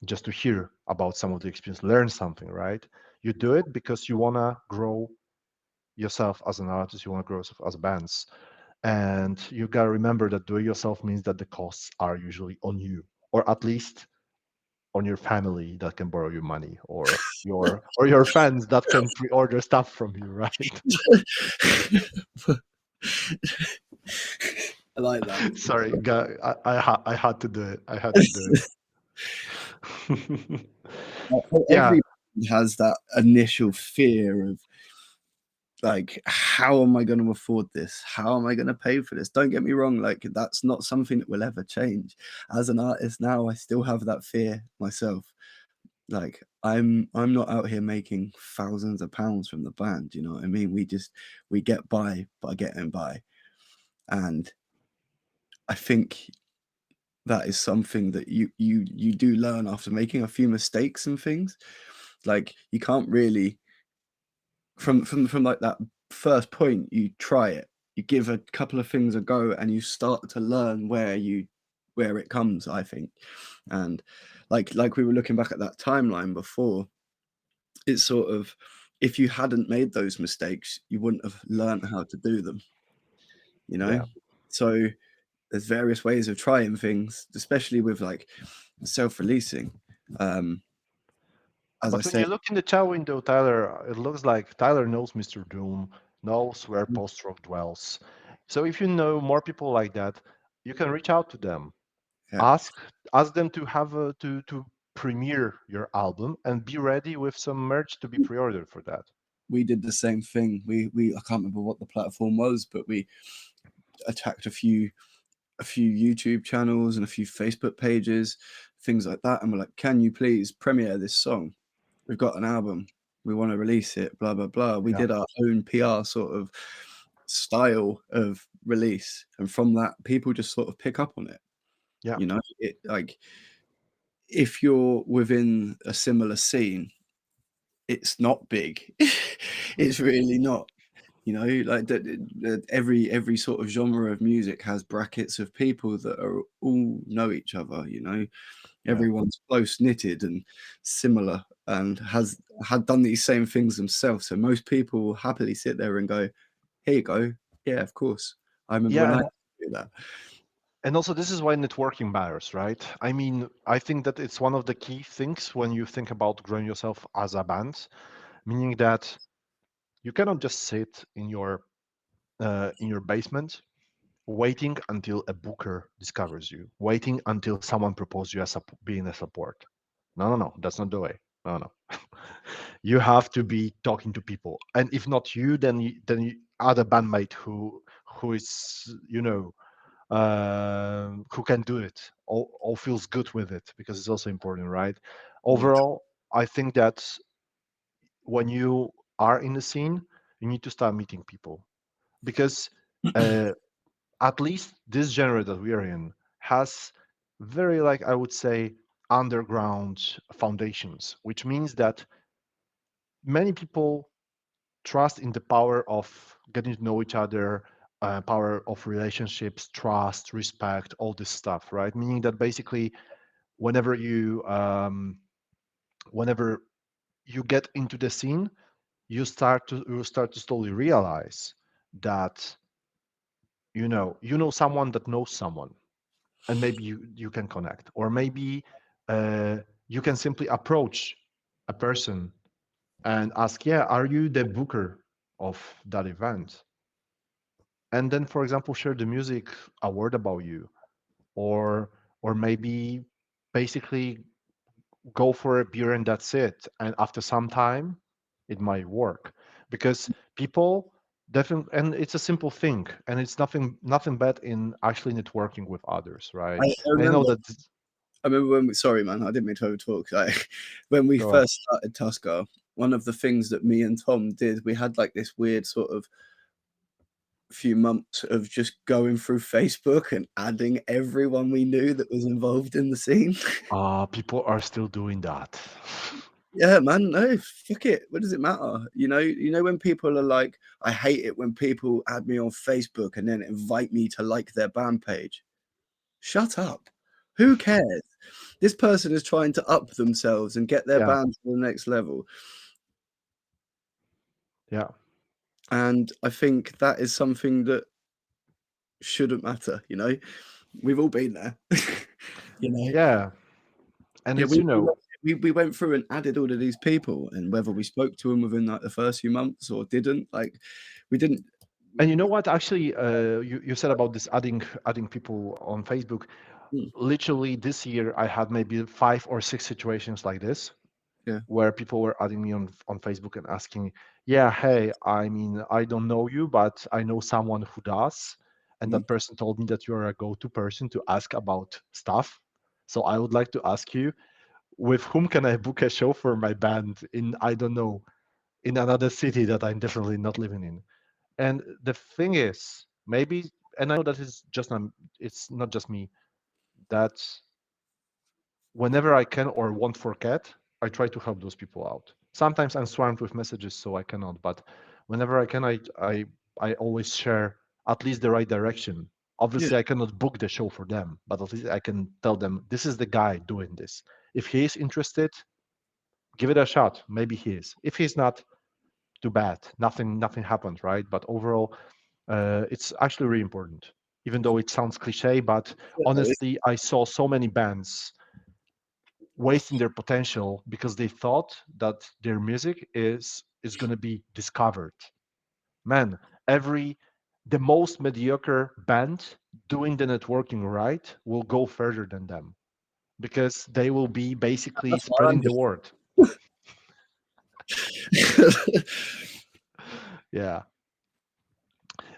just to hear about some of the experience, learn something, right? You do it because you want to grow yourself as an artist, you want to grow yourself as bands, and you gotta remember that do it yourself means that the costs are usually on you, or at least on your family that can borrow you money, or your fans that can pre-order stuff from you, right? I like that. Sorry, I had to do it. I had to do it. Yeah, Every has that initial fear of like, how am I going to afford this? How am I going to pay for this? Don't get me wrong, like that's not something that will ever change. As an artist now, I still have that fear myself. Like I'm not out here making thousands of pounds from the band, you know what I mean? We get by getting by. And I think that is something that you do learn after making a few mistakes and things. Like you can't really from like that first point, you try it, you give a couple of things a go, and you start to learn where it comes, I think. And like we were looking back at that timeline before, it's sort of, if you hadn't made those mistakes, you wouldn't have learned how to do them, you know. yeah. So there's various ways of trying things, especially with like self-releasing. um as I But when said, you look in the chat window, Tyler, it looks like Tyler knows Mr. Doom, knows where post-rock dwells. So if you know more people like that, you can reach out to them, yeah, ask ask them to have a to premiere your album and be ready with some merch to be pre-ordered for that. we did the same thing. We I can't remember what the platform was, but we attacked a few YouTube channels and a few Facebook pages, things like that, and we're like, can you please premiere this song? We've got an album, we want to release it, blah blah blah. We Yeah, did our own PR sort of style of release, and from that, people just sort of pick up on it. yeah, You know, it like, if you're within a similar scene, it's not big. It's really not. You know, like every sort of genre of music has brackets of people that are all know each other. You know, yeah. everyone's close knitted and similar, and has had done these same things themselves. So most people will happily sit there and go, "Here you go, yeah, of course. I remember when Yeah, I did that." and also this is why networking matters, right? I mean, I think that it's one of the key things when you think about growing yourself as a band, meaning that you cannot just sit in your basement waiting until a booker discovers you, waiting until someone proposes you as being a support. No, no, no, that's not the way. No, no. You have to be talking to people, and if not you, then other bandmate who is who can do it or feels good with it, because it's also important, right? Yeah, Overall, I think that when you are in the scene, you need to start meeting people, because uh, at least this genre that we are in has very, like, I would say, underground foundations, which means that many people trust in the power of getting to know each other, power of relationships, trust, respect, all this stuff, right? Meaning that basically whenever whenever you get into the scene, you start to slowly realize that you know someone that knows someone, and maybe you can connect, or maybe uh, you can simply approach a person and ask, yeah, are you the booker of that event? And then, for example, share the music, a word about you, or maybe basically go for a beer and that's it. And after some time, it might work, because people definitely, and it's a simple thing, and it's nothing bad in actually networking with others, I, right? I And I know remember. that. I remember when we, sorry man, I didn't mean to overtalk. Like, when we Go ahead. first started Tuskar, one of the things that me and Tom did, we had like this weird sort of few months of just going through Facebook and adding everyone we knew that was involved in the scene. People are still doing that. Yeah, man, no, fuck it. What does it matter? You know when people are like, I hate it when people add me on Facebook and then invite me to like their band page. Shut up. Who cares? This person is trying to up themselves and get their Yeah, band to the next level. yeah, And I think that is something that shouldn't matter, you know? We've all been there. You know? yeah. And Yeah, it's, we went through and added all of these people, and whether we spoke to them within like the first few months or didn't, like we didn't. and you know what? Actually, you said about this adding people on Facebook. Mm, Literally this year, I had maybe 5 or 6 situations like this yeah. where people were adding me on Facebook and asking, "Yeah, hey, I mean, I don't know you, but I know someone who does, and Mm, that person told me that you're a go-to person to ask about stuff. So I would like to ask you, with whom can I book a show for my band in, I don't know, in another city that I'm definitely not living in?" And the thing is, maybe, and I know that it's not just me, that whenever I can or won't forget, I try to help those people out. Sometimes I'm swamped with messages, so I cannot. But whenever I can, I always share at least the right direction. yeah, Obviously, I cannot book the show for them, but at least I can tell them this is the guy doing this. If he is interested, give it a shot. Maybe he is. If he's not, too bad. Nothing happened, right? But overall, it's actually really important. Even though it sounds cliche, but yeah, no, honestly, I saw so many bands wasting their potential because they thought that their music is going to be discovered. Man, every the most mediocre band doing the networking right will go further than them because they will be basically that's my spreading the ambition. word. Yeah.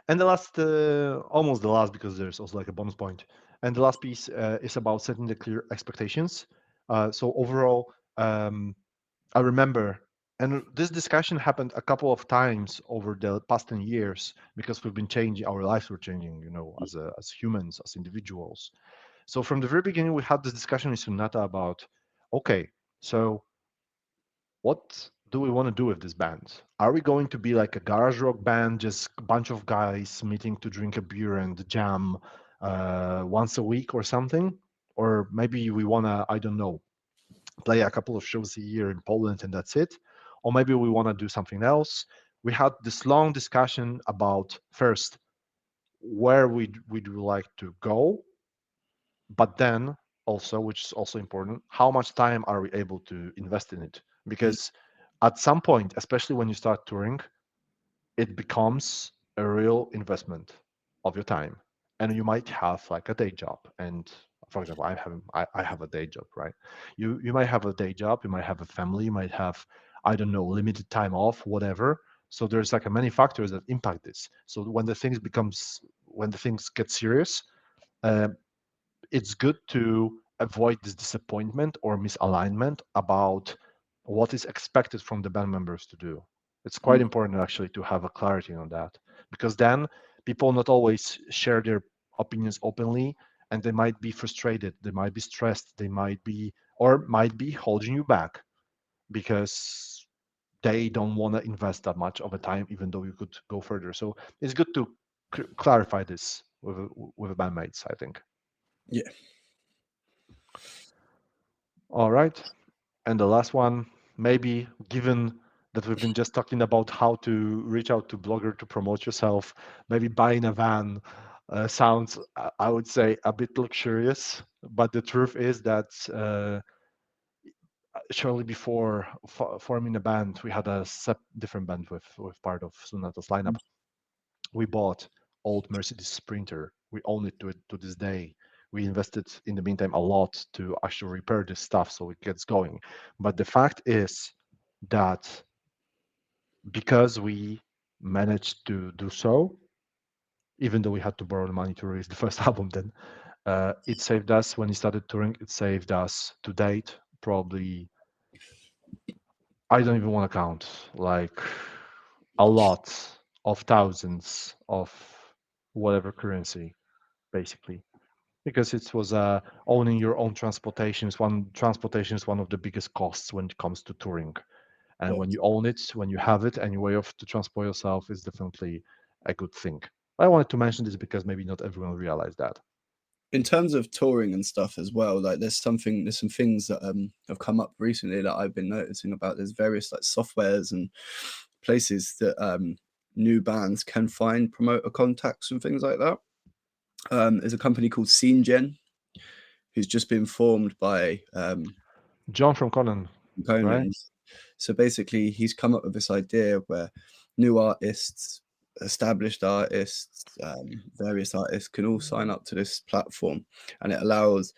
And the last, almost the last, because there's also like a bonus point. And the last piece is about setting the clear expectations. So overall, I remember, and this discussion happened a couple of times over the past 10 years because we've been changing, our lives were changing, as humans, as individuals. So from the very beginning, we had this discussion in Sunnata about, okay, so what do we want to do with this band? Are we going to be like a garage rock band, just a bunch of guys meeting to drink a beer and jam once a week or something? Or maybe we want to, I don't know, play a couple of shows a year in Poland and that's it. Or maybe we want to do something else. We had this long discussion about first where we'd like to go, but then also, which is also important, how much time are we able to invest in it? Mm, Because at some point, especially when you start touring, it becomes a real investment of your time, and you might have like a day job. And for example, I have a day job, right? You might have a day job, you might have a family, you might have, I don't know, limited time off, whatever. So there's like a many factors that impact this. So when the things get serious, uh, it's good to avoid this disappointment or misalignment about what is expected from the band members to do. It's quite mm, important actually to have a clarity on that, because then people not always share their opinions openly, and they might be frustrated, they might be stressed, they might be holding you back because they don't want to invest that much of a time, even though you could go further. So it's good to clarify this with bandmates, I think. yeah. All right. And the last one, maybe given that we've been just talking about how to reach out to Blogger to promote yourself, maybe buying a van sounds, I would say, a bit luxurious. But the truth is that shortly before forming a band, we had a different band with part of Sunnata's lineup. We bought old Mercedes Sprinter. We own it to this day. We invested in the meantime a lot to actually repair this stuff so it gets going. But the fact is that because we managed to do so, even though we had to borrow the money to release the first album. Then it saved us when he started touring. It saved us to date probably, I don't even want to count, like a lot of thousands of whatever currency, basically, because it was owning your own transportation is one of the biggest costs when it comes to touring. And Yeah. when you own it, when you have it, and your way of to transport yourself is definitely a good thing. I wanted to mention this because maybe not everyone realized that. In terms of touring and stuff as well, like there's some things that have come up recently that I've been noticing about. There's various like softwares and places that new bands can find promoter contacts and things like that. There's a company called SceneGen who's just been formed by John from Conan, right? Conan's. So basically, he's come up with this idea where new artists, established artists, various artists can all sign up to this platform, and it allows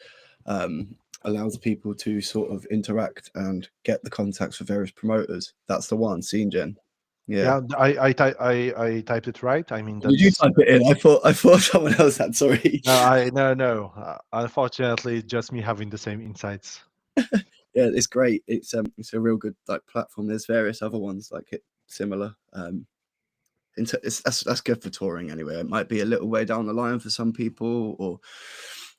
people to sort of interact and get the contacts for various promoters. That's the one, SceneGen. Yeah. Yeah, I typed it right. I mean, Did you that's type it in? I thought someone else had. Sorry. no. Unfortunately, just me having the same insights. Yeah, it's great. It's a real good like platform. There's various other ones like it similar. That's good for touring anyway. It might be a little way down the line for some people or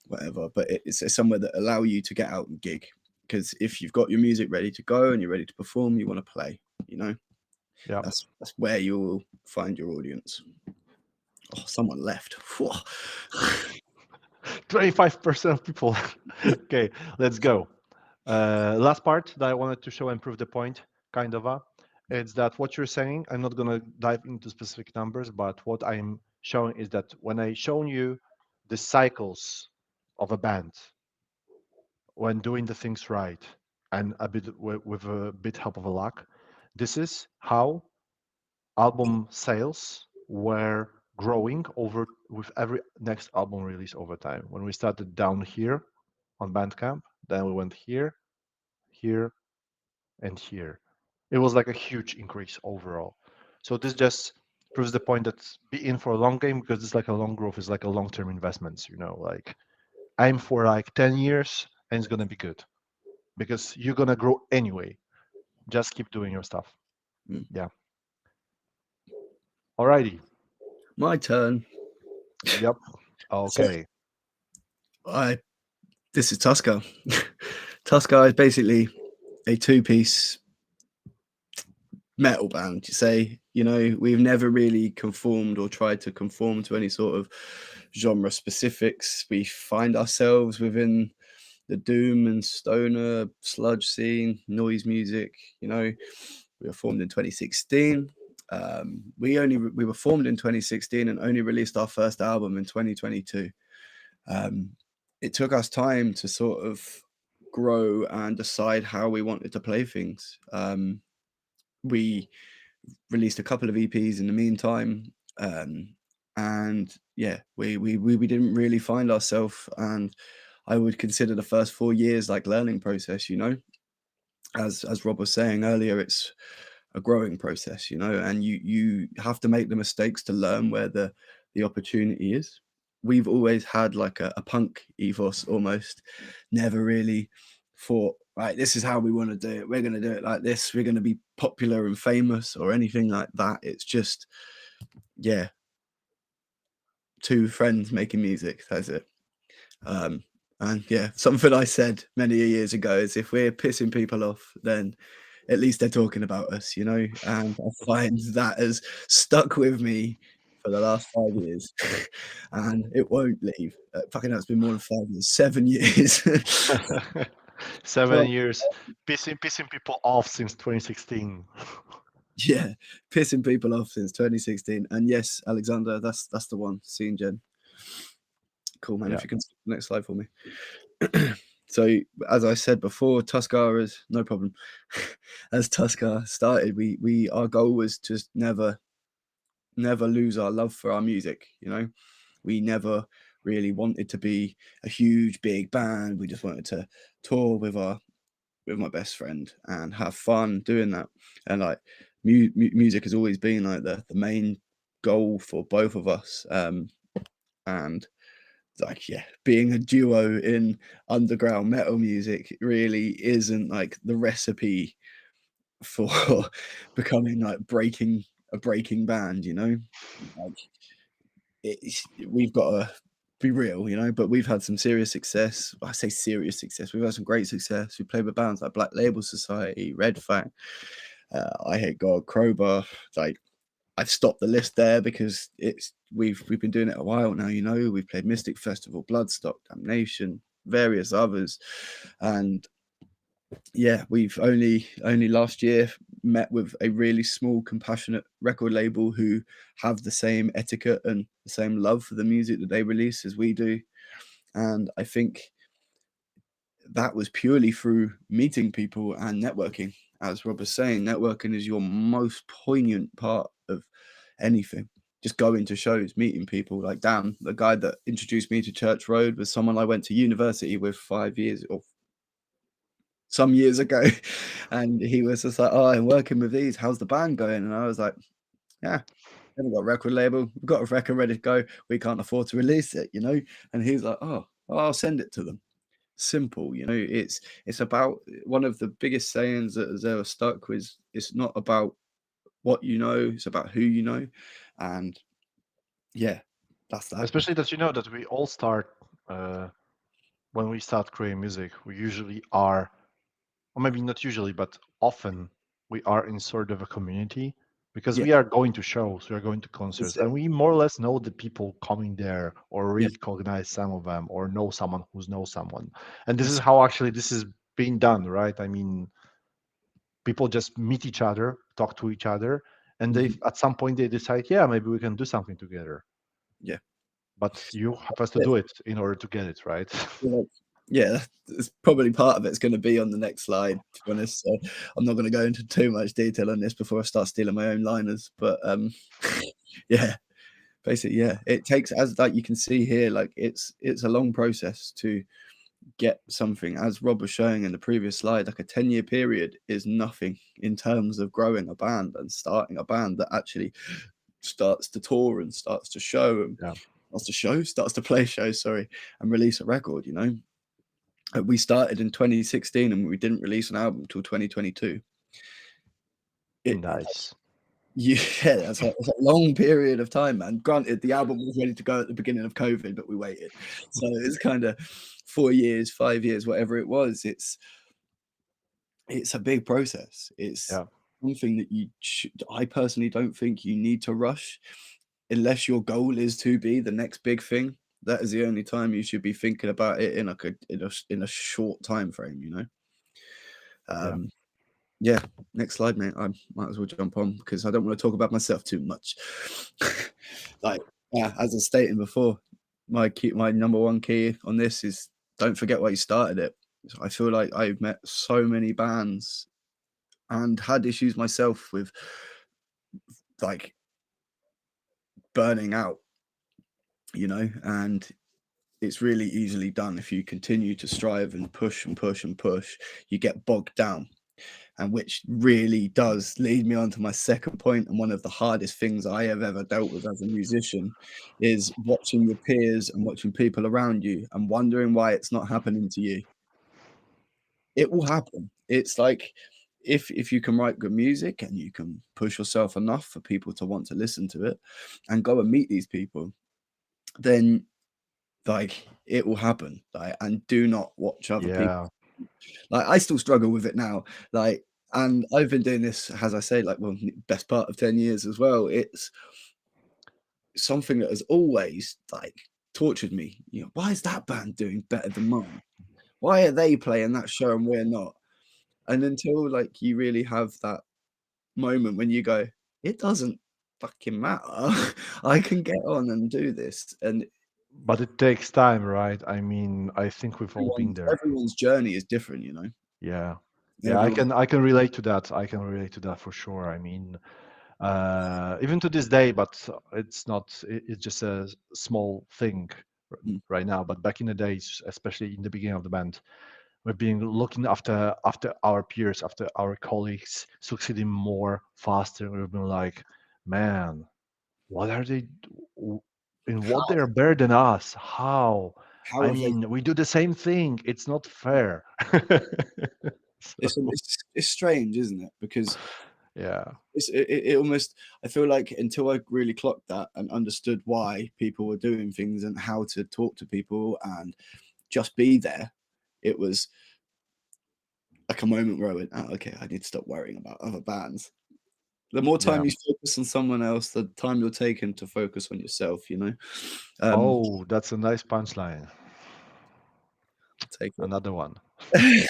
whatever, but it's somewhere that allow you to get out and gig. Because if you've got your music ready to go and you're ready to perform, you want to play. You know, Yeah, that's where you'll find your audience. Oh, someone left. 25% of people. Okay, let's go. Last part that I wanted to show and prove the point, kind of, it's that what you're saying. I'm not gonna dive into specific numbers, but what I'm showing is that when I shown you the cycles of a band when doing the things right and a bit with a bit help of a luck, this is how album sales were growing over with every next album release over time. When we started down here on Bandcamp, then we went here, here, and here. It was like a huge increase overall. So this just proves the point that be in for a long game because it's like a long growth, it's like a long-term investments, like aim for like 10 years and it's gonna be good because you're gonna grow anyway. Just keep doing your stuff. Mm. Yeah. Alrighty. My turn. Yep. So Okay. I this is Tuskar. Tuskar is basically a two-piece metal band. You say, we've never really conformed or tried to conform to any sort of genre specifics. We find ourselves within the doom and stoner sludge scene, noise music. We were formed in 2016. We were formed in 2016 and only released our first album in 2022. It took us time to sort of grow and decide how we wanted to play things. We released a couple of EPs in the meantime, and yeah, we didn't really find ourselves. And I would consider the first 4 years like learning process. As Rob was saying earlier, it's a growing process, and you have to make the mistakes to learn where the opportunity is. We've always had like a punk ethos almost, never really thought, right, this is how we want to do it. We're going to do it like this. We're going to be popular and famous or anything like that. It's just, yeah, two friends making music. That's it. And yeah, something I said many years ago is if we're pissing people off, then at least they're talking about us, And I find that has stuck with me for the last 5 years, and it won't leave. Fucking hell, it's been more than 5 years, 7 years. 7 years pissing people off since 2016. Yeah, pissing people off since 2016. And yes, Alexander, that's the one. Seeing Jen. Cool, man. Yeah. If you can skip the next slide for me. So, as I said before, Tuskar is no problem. As Tuskar started, we our goal was to never lose our love for our music. We never really wanted to be a huge big band. We just wanted to tour with my best friend and have fun doing that. And like music has always been like the main goal for both of us. And like, yeah, being a duo in underground metal music really isn't like the recipe for becoming like a breaking band, you know. Like, we've got to be real, you know, but we've had some serious success. I say serious success. We've had some great success. We played with bands like Black Label Society, Red Fang, I Hate God, Crowbar. Like, I've stopped the list there because we've been doing it a while now, you know. We've played Mystic Festival, Bloodstock, Damnation, various others, and yeah, we've only last year met with a really small, compassionate record label who have the same etiquette and the same love for the music that they release as we do. And I think that was purely through meeting people and networking. As Rob was saying, networking is your most poignant part of anything. Just going to shows, meeting people. Like Dan, the guy that introduced me to Church Road, was someone I went to university with 5 years or some years ago. And he was just like, "Oh, I'm working with these. How's the band going?" And I was like, "Yeah, haven't got a record label. We've got a record ready to go. We can't afford to release it, you know." And he's like, "Oh, well, I'll send it to them." Simple, you know. It's about one of the biggest sayings that has ever stuck was, it's not about what you know, it's about who you know. And yeah, that's that. Especially that you know that we all start when we start creating music. We usually are, or maybe not usually, but often we are in sort of a community because Yeah, we are going to shows, we are going to that's concerts, it. and we more or less know the people coming there or Yeah, recognize some of them or know someone who's knows someone. And this is that's how actually this is being done, right? I mean, people just meet each other, talk to each other, and they mhm, at some point they decide, yeah, maybe we can do something together. yeah. But you have to do it in order to get it, right? Yeah, yeah, it's probably part of it's going to be on the next slide, to be honest. So I'm not going to go into too much detail on this before I start stealing my own liners. But yeah, basically, yeah, it takes, as like you can see here, like it's a long process to get something. As Rob was showing in the previous slide, like a 10-year period is nothing in terms of growing a band and starting a band that actually starts to tour and starts to show and Yeah. starts to play shows, sorry, and release a record, you know. We started in 2016 and we didn't release an album until 2022. It, Nice. yeah, that's a long period of time, man. Granted, the album was ready to go at the beginning of COVID, but we waited. So it's kind of 4 years, 5 years, whatever it was. It's a big process. It's Yeah. something that I personally don't think you need to rush unless your goal is to be the next big thing. That is the only time you should be thinking about it in like in a short time frame, you know. Yeah. Um, Yeah, next slide, mate. I might as well jump on because I don't want to talk about myself too much. Like, yeah, as I was stating before, my number one key on this is don't forget why you started it. So I feel like I've met so many bands and had issues myself with like burning out, you know, and it's really easily done if you continue to strive and push and push and push. You get bogged down, and which really does lead me on to my second point, and one of the hardest things I have ever dealt with as a musician is watching your peers and watching people around you and wondering why it's not happening to you. It will happen. It's like if you can write good music and you can push yourself enough for people to want to listen to it and go and meet these people, then like it will happen. Like, and do not watch other people. Yeah. Like, I still struggle with it now. Like, and I've been doing this, as I say, like, well, best part of 10 years as well. It's something that has always like tortured me. You know, why is that band doing better than mine? Why are they playing that show and we're not? And until like you really have that moment when you go, it doesn't fucking matter. I can get on and do this. And But it takes time, right? I mean, I think we've all been there. everyone's journey is different, you know. Yeah. Yeah, I Everyone, can I can relate to that. I can relate to that for sure. I mean, even to this day, but it's just a small thing mm, right now. But back in the days, especially in the beginning of the band, we've been looking after our peers, after our colleagues succeeding more faster. We've been like, man, what are they? In what they are better than us? How? How I have they? mean, we do the same thing. It's not fair. It's, So, it's strange, isn't it? Because yeah. it almost, I feel like until I really clocked that and understood why people were doing things and how to talk to people and just be there, it was like a moment where I went, oh, okay, I need to stop worrying about other bands. The more time Yeah. you focus on someone else, the time you're taking to focus on yourself, you know. Um, Oh, that's a nice punchline. take Another one. it.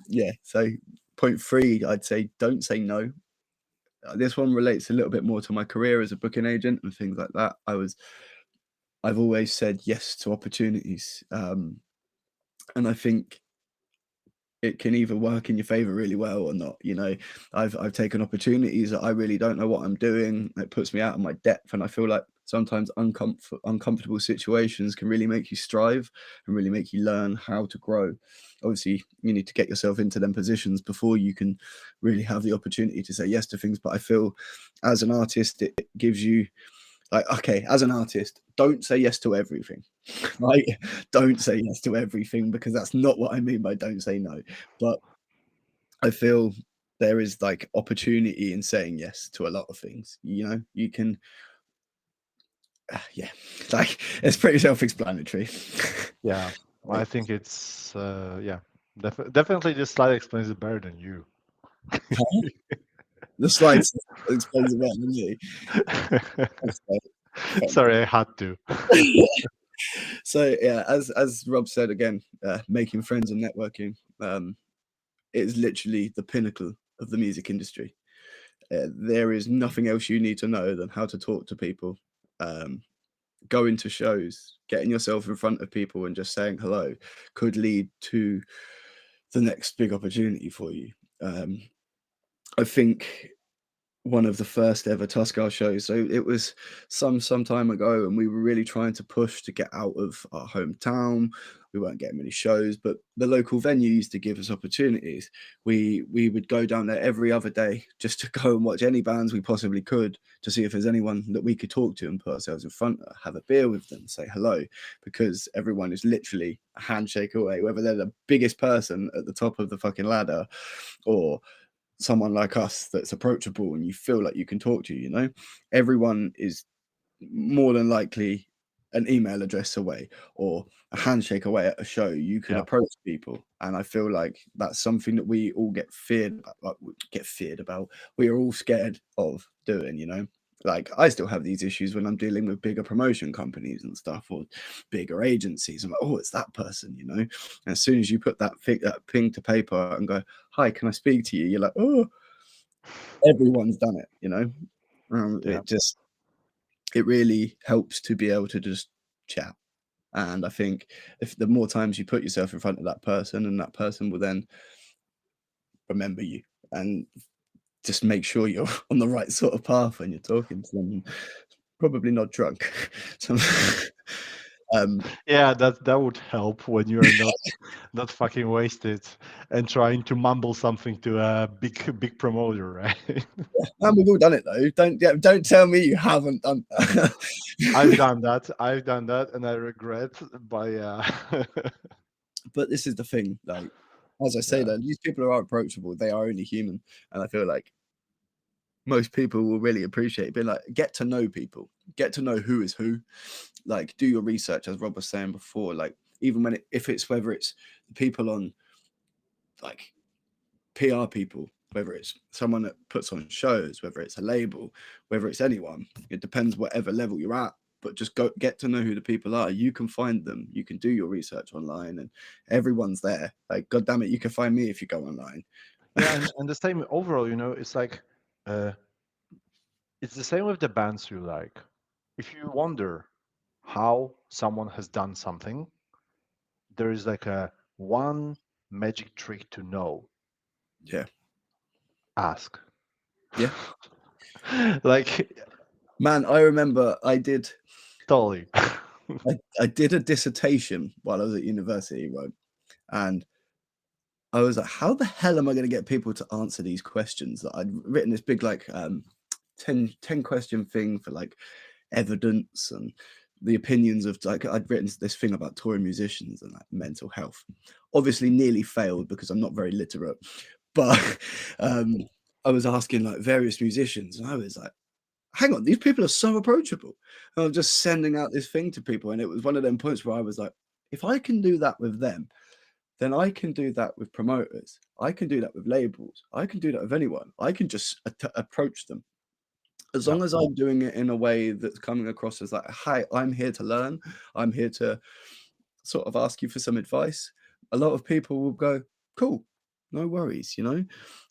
Yeah. So point three, I'd say don't say no. This one relates a little bit more to my career as a booking agent and things like that. I've always said yes to opportunities, and I think it can either work in your favor really well or not. You know, I've taken opportunities that I really don't know what I'm doing. It puts me out of my depth, and I feel like sometimes uncomfortable situations can really make you strive and really make you learn how to grow. Obviously, you need to get yourself into them positions before you can really have the opportunity to say yes to things. But I feel as an artist, it gives you like, okay, as an artist, don't say yes to everything. Right? Don't say yes to everything, because that's not what I mean by don't say no. But I feel there is like opportunity in saying yes to a lot of things. You know, you can, yeah, like it's pretty self-explanatory. Yeah. I Like, think it's yeah. Definitely this slide explains it better than you. huh? The slides explains it better than me. Sorry, I had to. So yeah, as Rob said again, making friends and networking is literally the pinnacle of the music industry. There is nothing else you need to know than how to talk to people, going to shows, getting yourself in front of people and just saying hello could lead to the next big opportunity for you. Um, I think one of the first ever Tuskar shows. So it was some time ago, and we were really trying to push to get out of our hometown. We weren't getting many shows, but the local venue used to give us opportunities. We would go down there every other day just to go and watch any bands we possibly could to see if there's anyone that we could talk to and put ourselves in front of, have a beer with them, say hello, because everyone is literally a handshake away, whether they're the biggest person at the top of the fucking ladder or someone like us that's approachable and you feel like you can talk to, you know. Everyone is more than likely an email address away or a handshake away at a show. You can Yeah. approach people, and I feel like that's something that we all get feared about. We are all scared of doing, you know. Like, I still have these issues when I'm dealing with bigger promotion companies and stuff, or bigger agencies. I'm like, oh, it's that person, you know. And as soon as you put that ping to paper and go, hi, can I speak to you? You're like, oh, everyone's done it, you know. Yeah. It really helps to be able to just chat. And I think if the more times you put yourself in front of that person, and that person will then remember you and just make sure you're on the right sort of path when you're talking to them. Probably not drunk. So, um, Yeah, that would help when you're not fucking wasted and trying to mumble something to a big promoter, right? and we've all done it though. Don't tell me you haven't done that. I've done that. I've done that, and I regret. But yeah, But this is the thing, like, as I say, yeah, that these people are approachable. They are only human, and I feel like most people will really appreciate it. Being like, get to know people, get to know who is who. Like, do your research, as Rob was saying before. Like, even when if it's whether it's people on like PR people, whether it's someone that puts on shows, whether it's a label, whether it's anyone. It depends whatever level you're at. But just go get to know who the people are. You can find them. You can do your research online, and everyone's there. Like, God damn it, you can find me if you go online. yeah, and the same overall. It's like uh, it's the same with the bands you like. If you wonder how someone has done something, there is like a one magic trick to know. Yeah, Ask. yeah, Like man. I remember totally. I did a dissertation while I was at university, right? And I was like, how the hell am I going to get people to answer these questions? That I'd written this big, like, 10 question thing for like evidence and the opinions of, like, I'd written this thing about touring musicians and like mental health. Obviously, nearly failed because I'm not very literate, but I was asking like various musicians, and I was like, hang on, these people are so approachable. And I'm just sending out this thing to people, and it was one of them points where I was like, if I can do that with them, then I can do that with promoters. I can do that with labels. I can do that with anyone. I can just approach them. As Yeah. long as I'm doing it in a way that's coming across as like, hi, I'm here to learn. I'm here to sort of ask you for some advice. A lot of people will go, cool, no worries, you know?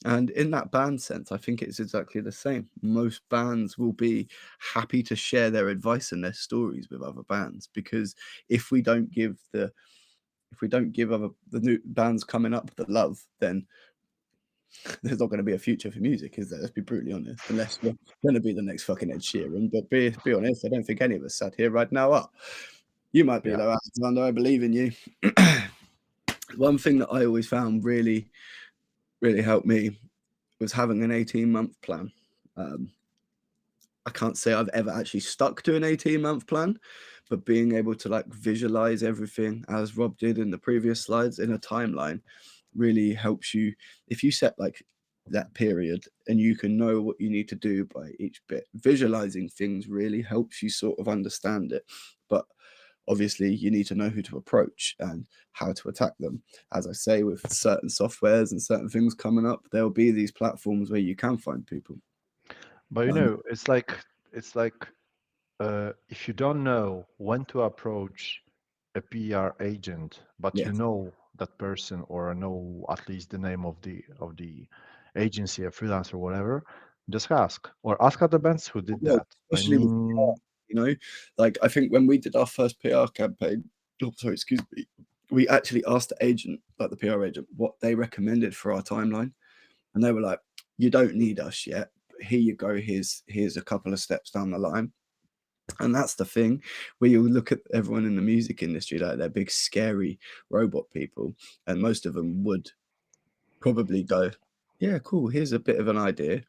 And in that band sense, I think it's exactly the same. Most bands will be happy to share their advice and their stories with other bands, because if we don't give the the new bands coming up the love, then there's not going to be a future for music, is there? Let's be brutally honest. Unless you're going to be the next fucking Ed Sheeran. But be honest, I don't think any of us sat here right now are. You might be, Yeah. though, Alexander. I believe in you. One thing that I always found really, really helped me was having an 18-month plan. I can't say I've ever actually stuck to an 18-month plan, but being able to like visualize everything, as Rob did in the previous slides, in a timeline really helps you. If you set like that period and you can know what you need to do by each bit, visualizing things really helps you sort of understand it. But obviously you need to know who to approach and how to attack them. As I say, with certain softwares and certain things coming up, there'll be these platforms where you can find people. But you um, know, it's like if you don't know when to approach a PR agent, but yeah, you know that person or know at least the name of the agency, a freelancer, whatever, just ask or ask other bands who did well, that. I especially with PR, mean, you know, like I think when we did our first PR campaign, oh, sorry, excuse me, we actually asked the agent, like the PR agent, what they recommended for our timeline, and they were like, "You don't need us yet. Here you go. Here's a couple of steps down the line." And that's the thing, where you look at everyone in the music industry, like they're big, scary robot people, and most of them would probably go, "Yeah, cool. Here's a bit of an idea,"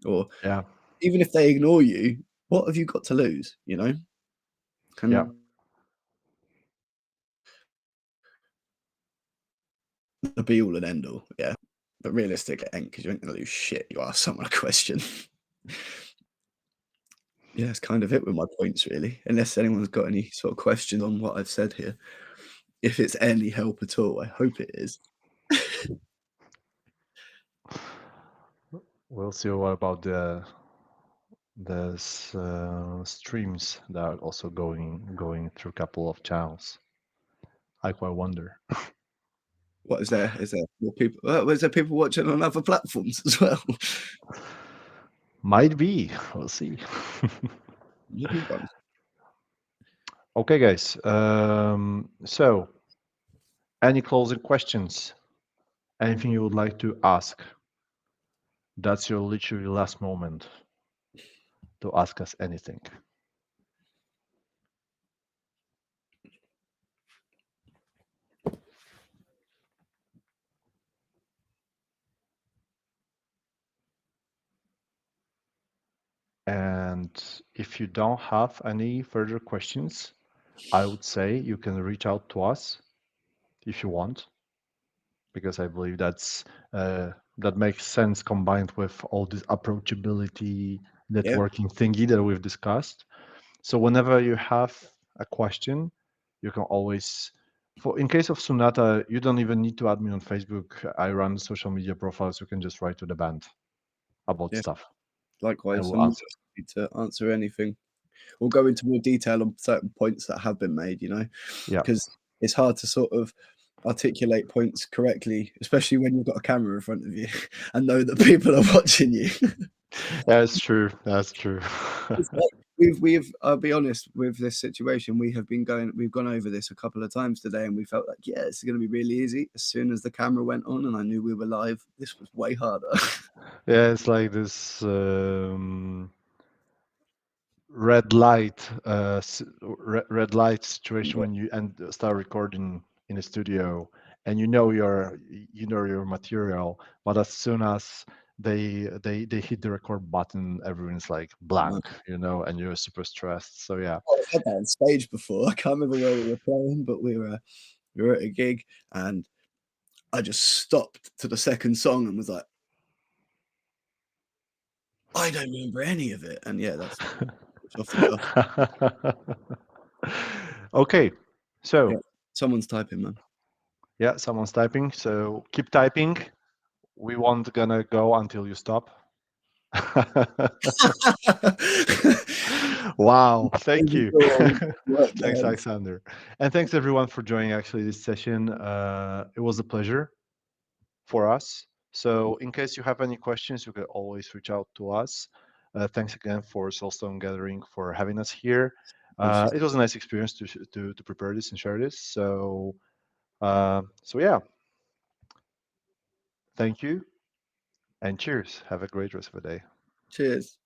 or yeah, even if they ignore you, what have you got to lose? You know, yeah, can the be all and end all, yeah. But realistically, it ain't, because you ain't gonna lose shit. You ask someone a question. Yeah, that's kind of it with my points, really. Unless anyone's got any sort of questions on what I've said here. If it's any help at all, I hope it is. we'll see what about the streams that are also going through a couple of channels. I quite wonder. What is there? Is there more people? Is there people watching on other platforms as well? Might be. We'll see. Maybe one. Okay, guys. So, any closing questions? Anything you would like to ask? That's your literally last moment to ask us anything. And if you don't have any further questions, I would say you can reach out to us if you want, because I believe that makes sense combined with all this approachability Yeah, networking thingy that we've discussed. So whenever you have a question, you can always, for in case of Sunnata, you don't even need to add me on Facebook. I run social media profiles. You can just write to the band about yeah. stuff, and Likewise, we'll I'm more answer. than happy to answer anything. We'll go into more detail on certain points that have been made. You know, Yeah, because it's hard to sort of articulate points correctly, especially when you've got a camera in front of you and know that people are watching you. that's true. That's true. It's like we've I'll be honest with this situation. We've gone over this a couple of times today, and we felt like, yeah, it's going to be really easy. As soon as the camera went on and I knew we were live, this was way harder. Yeah, it's like this red light, red light situation when you and start recording in a studio, and you know your material, but as soon as they hit the record button, everyone's like No. blank, you know, and you're super stressed. So yeah. Well, I've had that on stage before. I can't remember where we were playing, but we were at a gig, and I just stopped to the second song and was like, I don't remember any of it. And yeah, that's it's off the cuff. Okay, Yeah, so someone's typing, man. yeah, someone's typing, so keep typing. We won't gonna go until you stop. Wow, thank you. Work Thanks, there. Alexander. And thanks everyone for joining actually this session. It was a pleasure for us. So in case you have any questions, you can always reach out to us. Thanks again for Soulstone Gathering for having us here. It was a nice experience to prepare this and share this. So yeah, thank you and cheers. Have a great rest of the day. Cheers.